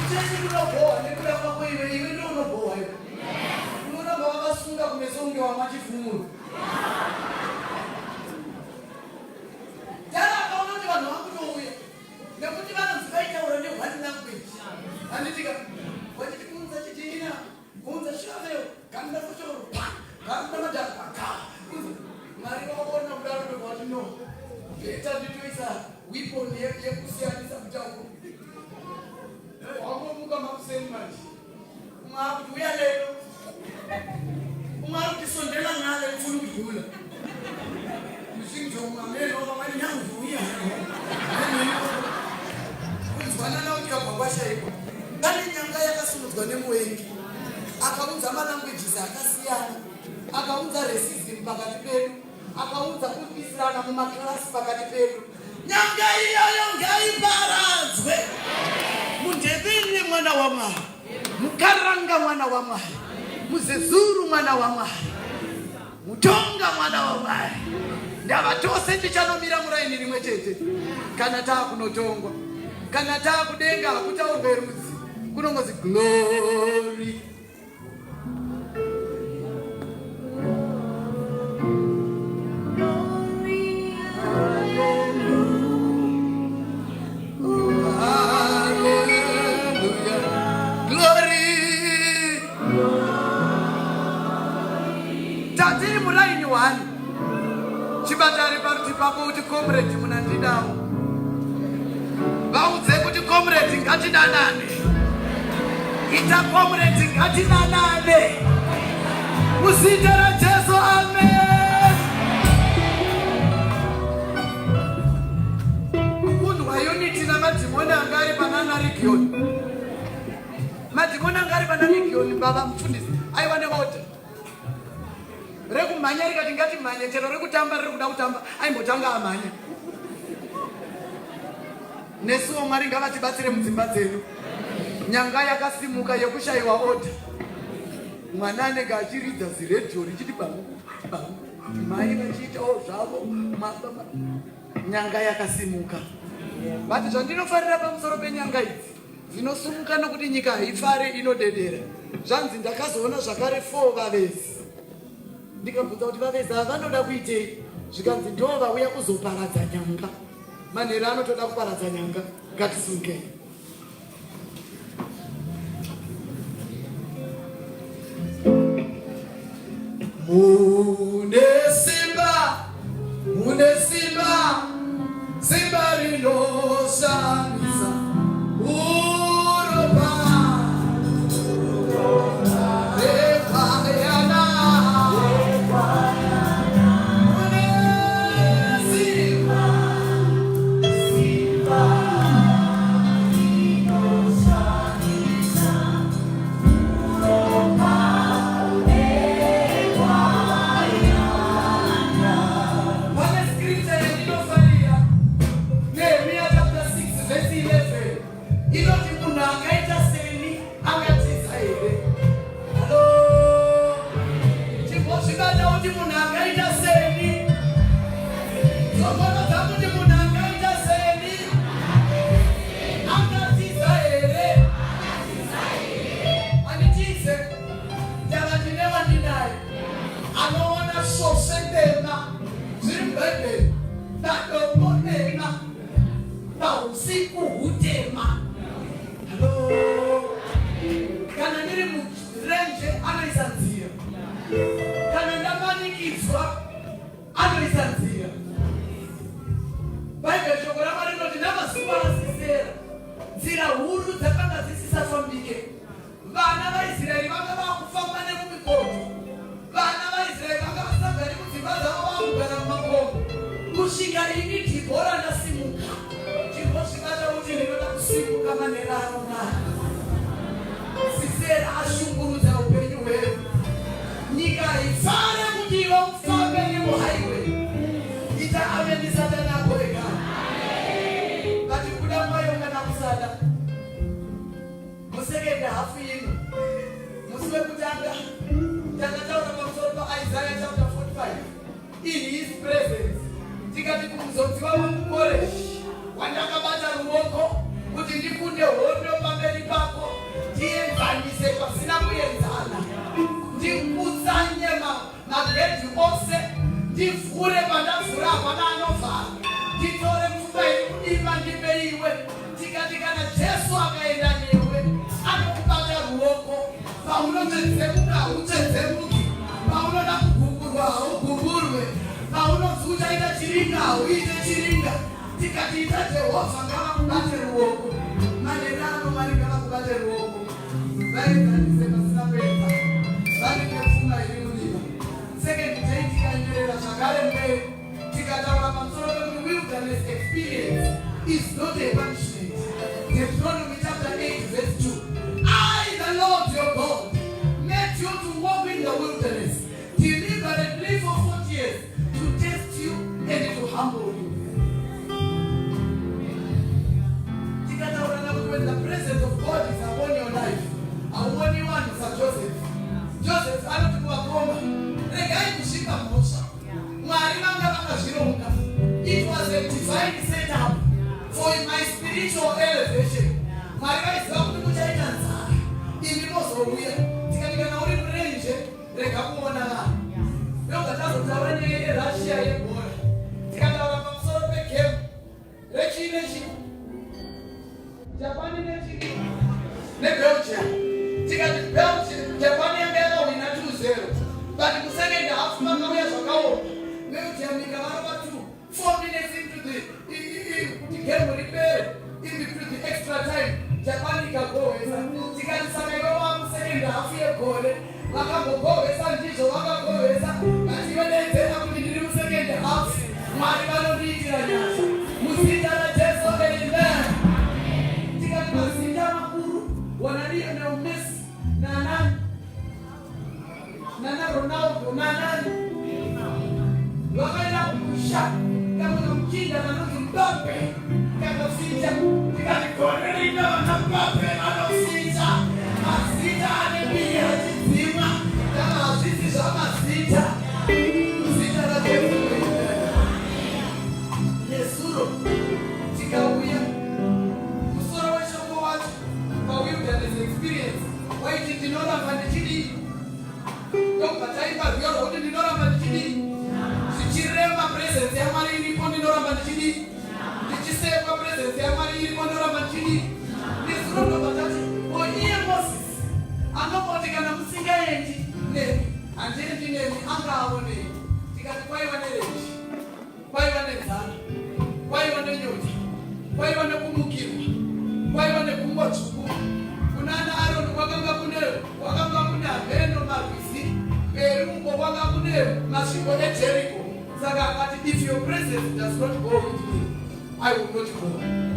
S1: uchechi unobohwa nekuda kwako iwe ndiwo unobohwa iwe unoramba wakasunga kumeso kunge wamachifumuro. Tara akaona kuti vanhu vakutouya nekuti vanonzi vaitaura nehwani language handitika wachiti kuunza chitina kuunza shaveo kanda kuchoro kanda madhaka Mwari waona kudaro ndokwati no beta nditoisa weapon yekusiyanisa kutaura wangomuka makuseni manje umwakuti uya lero umwakuti sondela ngale ufuna ukudlula usingijomamelo vamani nanguuya kunzwana nauti kabwabwashaipo pane nyanga yakasimudzwa nemuwengi akaunza malangwejizi akasiyana akaunza racism pakati pedu akaunza kupisirana mumaklasi pakati pedu. Nyanga iyoyo ngaiparadzwe mundevini mwana waMwari mukaranga mwana waMwari muzezuru mwana waMwari mutonga mwana waMwari ndava tose tichanomira muraini rimwe chete kana taakunotongwa kana taakudenga hakutaurwe rudzi kunongozi glory. Chibatari paruti pako kuti comrade munandidawo vaudze kuti comrade ngatidanane ita comrade ngatidanane muzita raJesu amen. Munhu waunity namadhimoni anga ari pana region madhimoni anga ari pana region baba mufundisi aiwa neorder rekumhanya rikati ngatimhanye chero rekutamba riri kuda kutamba aimbotanga amhanya. Nesuwo Mwari ngavatibatsire mudzimba dzedu. Nyanga yakasimuka yekushayiwa oda mwana anenge achiridza ziredhiyo richiti bamu mai vachiitawo zvavo nyanga yakasimuka. Vati zvandinofarira pamusoro penyanga idzi dzinosumuka nokuti nyika haifare inodedera. Zvanzi ndakazoona zvakare 4 vavezi ndikabvunza kuti vavezi vanoda kuitei zvikanzi ndo vauya kuzoparadza nyanga. Manheru anotoda kuparadza nyanga. Ngatisungei. Mune simba simba rinoshamisa uropa kukoleji wandakabata ruoko kuti ndikunde hondo pamberi pako, tienzanise pasina kuenzana, ndikutsanye magedhi ose, ndivhure pandavhura hapana anovhara, nditore pfungwa iri kudimba ndipe iwe. Tikati kana Jesu akaenda newe anokubata ruoko, paunotedzemuka hautedzemuki, paunoda kugumburwa haugumburwe, paunozuta ita chiringa hauite chiringa. Tikati ita Jehovha ngavakubate ruoko, manena anomari ngavakubate ruoko, vaenzanise pasina kuedza, vanenge pfungwa iri mudiva. Second day tikaenderera zvakare mberi, tikataura pamusoro wilderness experience is not a punishment. Deuteronomy chapter 8 verse 2. I, the Lord your God, made you to walk in the wilderness deliberately for 40 years to test you and to humble you. When the presence of God is upon your life, I want you one is Joseph. Joseph, I don't know what it was a divine setup for my spiritual elevation. My guys come to China. If it was so weird, Tika only range, they come on. No, but that's what I Russia. Tika sort of became Rechi Japan Belgium. Tika Belgium, Japan and Belgium in a 2-0. But the second half, Makawas ago, Belgium in 4 minutes into the game repair, into the extra time, Japan can go. Tika Samego second half year goal. Waka go and Jiso Waka go. And even they have to do second half. Maribano Nigeria. Musita Jeso Amen. Tika Masita Makuru. Wanadi no miss. Nana Ronaldo, Nana Wakaenda kusha kama mkinda na nusu Mbappe kama sita kama Cornelio na Mbappe anasita asita anabia zima kama sisi sama sita na Yesuro tikauya musoro wa shoko watu kwa wilderness experience waiti tinora mandichidi Yoka taifa vyoro wote ndinora mandichidi Sichirema presence ya mari ilipo ndinora mandichidi Nichisema presence ya mari ilipo ndinora mandichidi Nisrono batati Oye Moses Anopotika na msinga yendi Nemi Anjeni nemi anga awone Tikati kwa iwane leji Kwa iwane zana Kwa iwane nyoti Kwa iwane kumukirwa Kwa iwane kumwachuku Kunana Aaron wakanga kuna Beno Marvisi Perungo wanga kune Mashiko Jericho. Saka ati if your presence does not go with me, I will not go.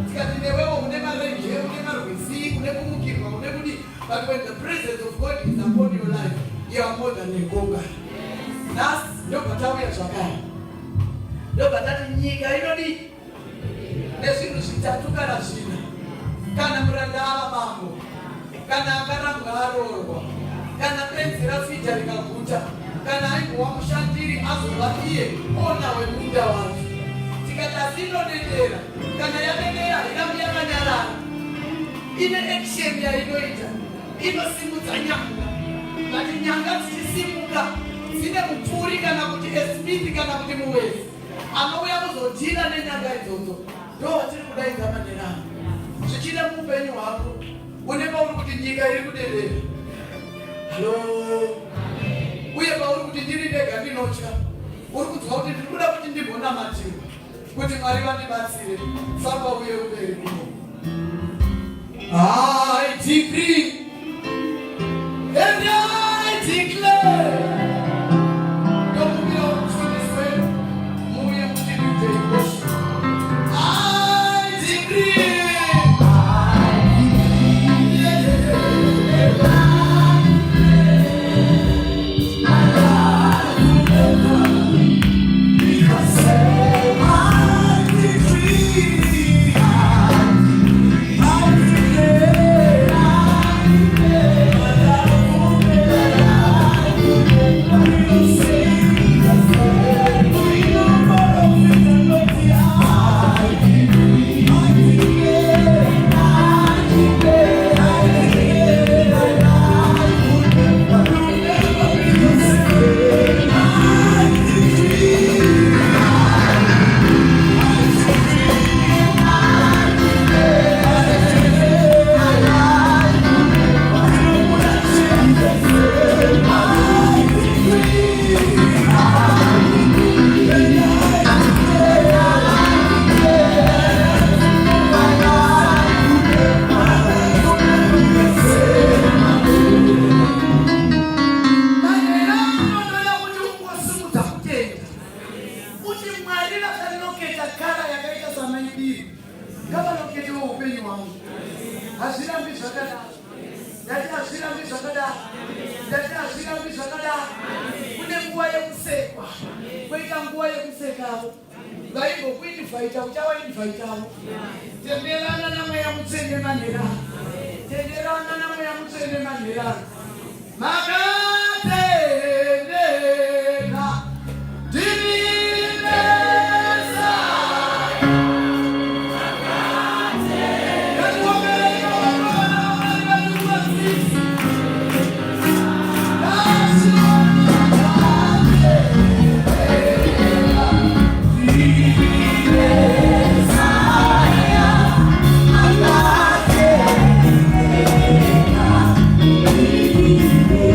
S1: Tikati newewa unema renje, unema rwisi, unema mukirwa, unema di. But when the presence of God is upon your life, you are more than a conqueror. That's no patawi ya shakaya. No patati nyiga inodi. Nesiru shitatuka na shina. Kana mrandala mambo. Kana ngaro. Kana penzi rafija likakuta. Kana haiku wa mshandiri azubakie. Ona we muda watu. Tikata zino nedera. Kana ya nedera inamu ya kanyara. Ine action ya inoita. Ino simu za nyanga. Kati nyanga zisimuka. Zine mpuri kana kuti esmiti kana kuti muwezi. Anowe ya muzo jina ne nyanga izozo. Ndo watiri kudai zama nena. Chichina mpenyu wako. Unepa uri kuti nyika iri kudelera. Hello. Uye pa uri kuti ndiri ndega ndinocha. Uri kudzwa kuti ndikuda kuti ndibona matiwa. Kuti Mwari vandibatsire. Famba uye mberi kuno. I decree and I declare. Don't move your foot this way. Move your foot in the bush. I decree. I zvakadaro. Ndatiazvirambi zvakadaro. Ndatiazvirambi zvakadaro. Kune nguva yekusekwa. Kwoita nguva yekusekavo. Vaimbokuinvhaita uchawainvhaitavo. Tenderana namweya mutsvene manherano. Tenderana namweya mutsvene manherano. Makatendeka ndinesa.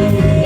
S3: Yeah.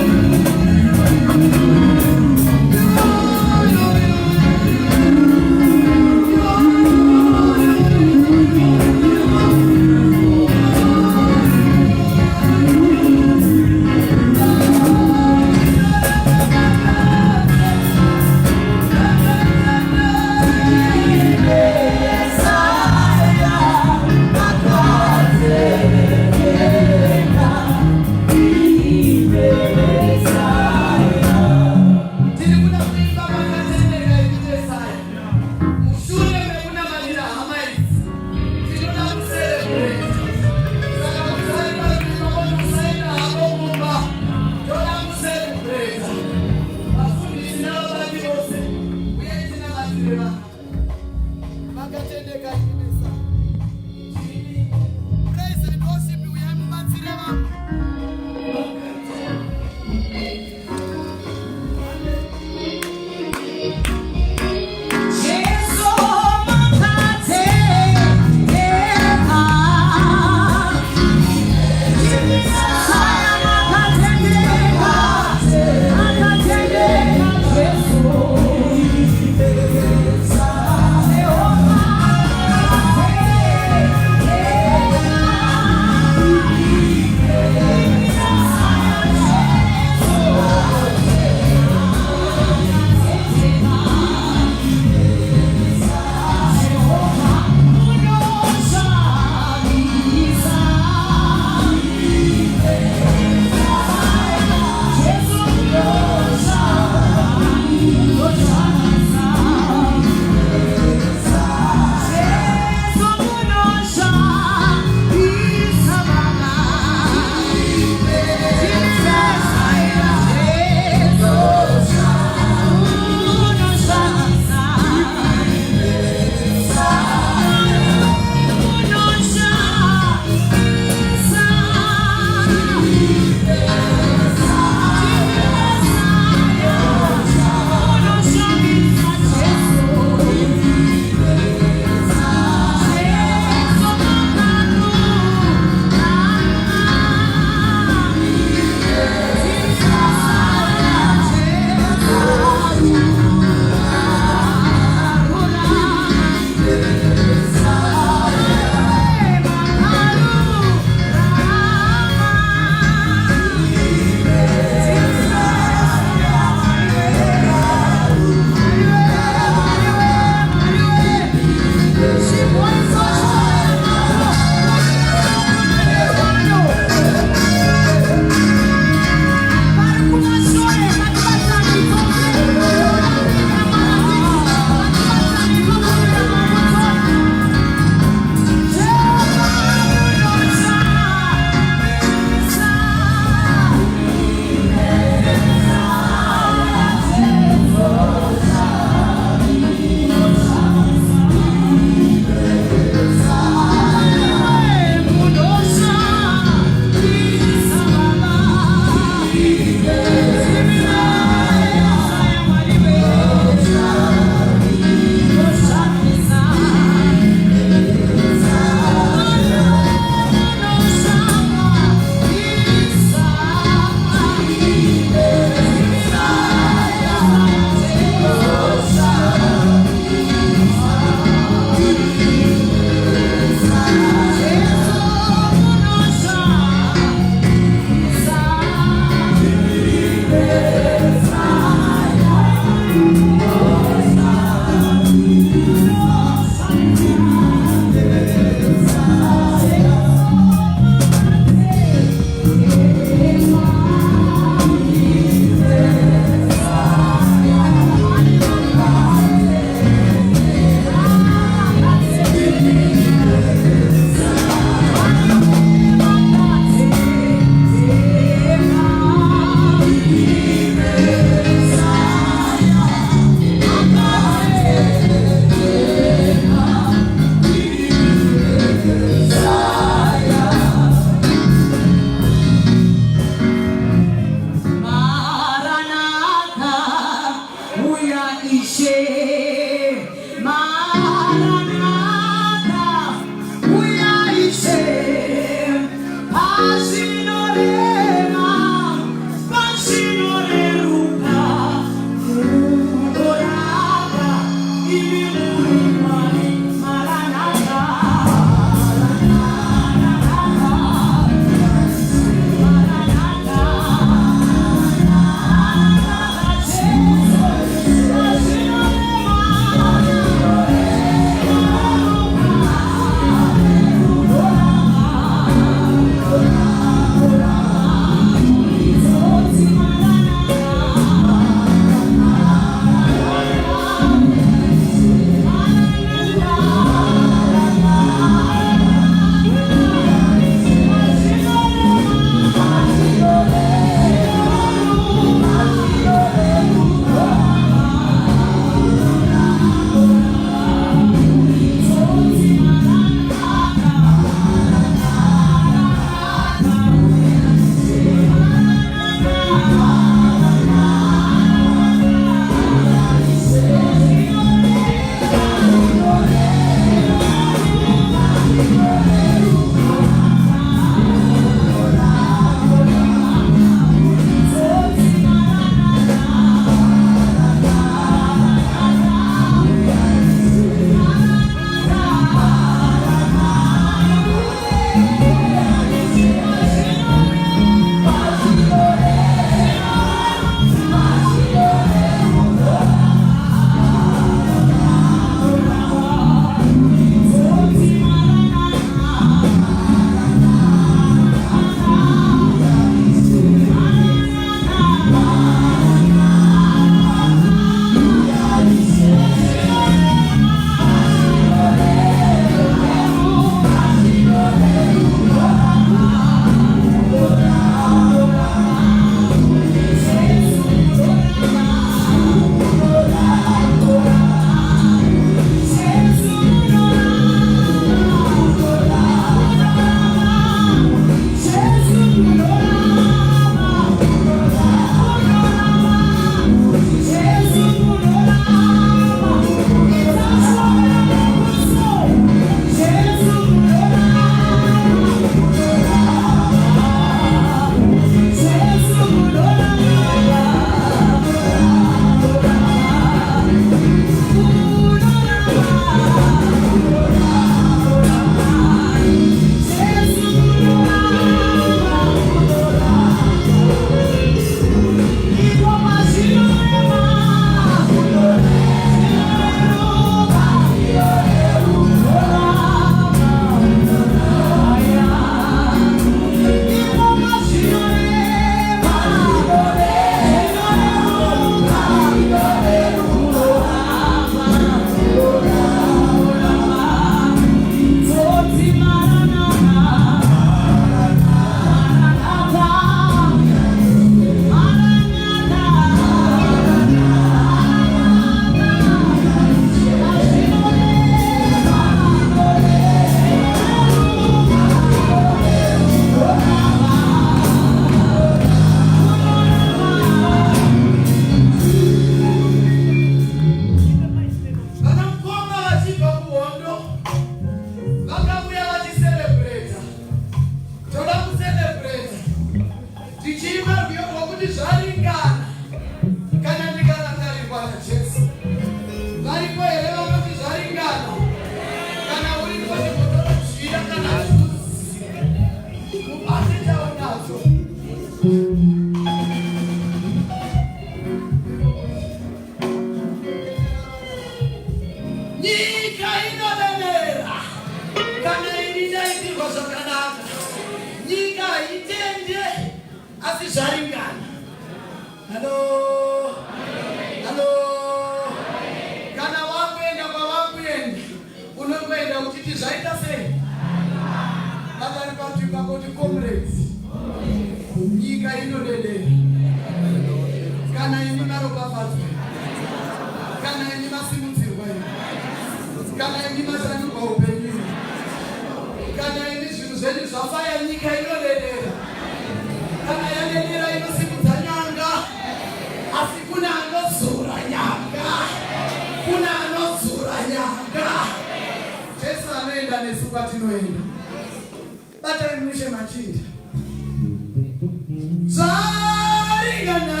S1: Zarigana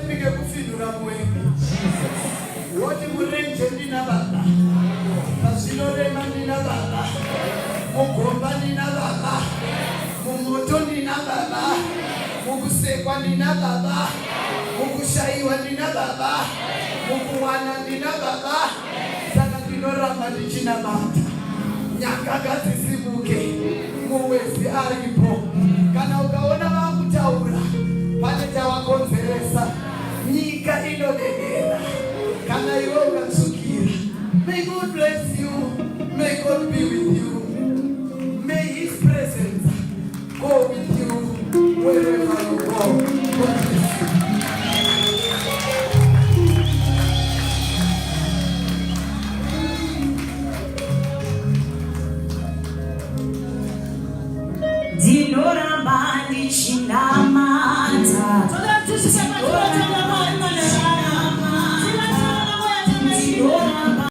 S1: pike kufidura mwengi. Woti murenje nina baba. Pasilorema nina baba. Mugomba nina baba. Mumoto nina baba. Mukusekwa nina baba. Mukushaiwa nina baba. Mukuwana nina baba. Saka tinoramba ndichina bata. Nyanga ngadzisimuke. Muwezi aripo. Kana ukaona vakutaura pane chavakonzeresa nyika inodedera. Kana iwe ukatsukira. May God bless you. May God be with you. May His presence go with you wherever you go.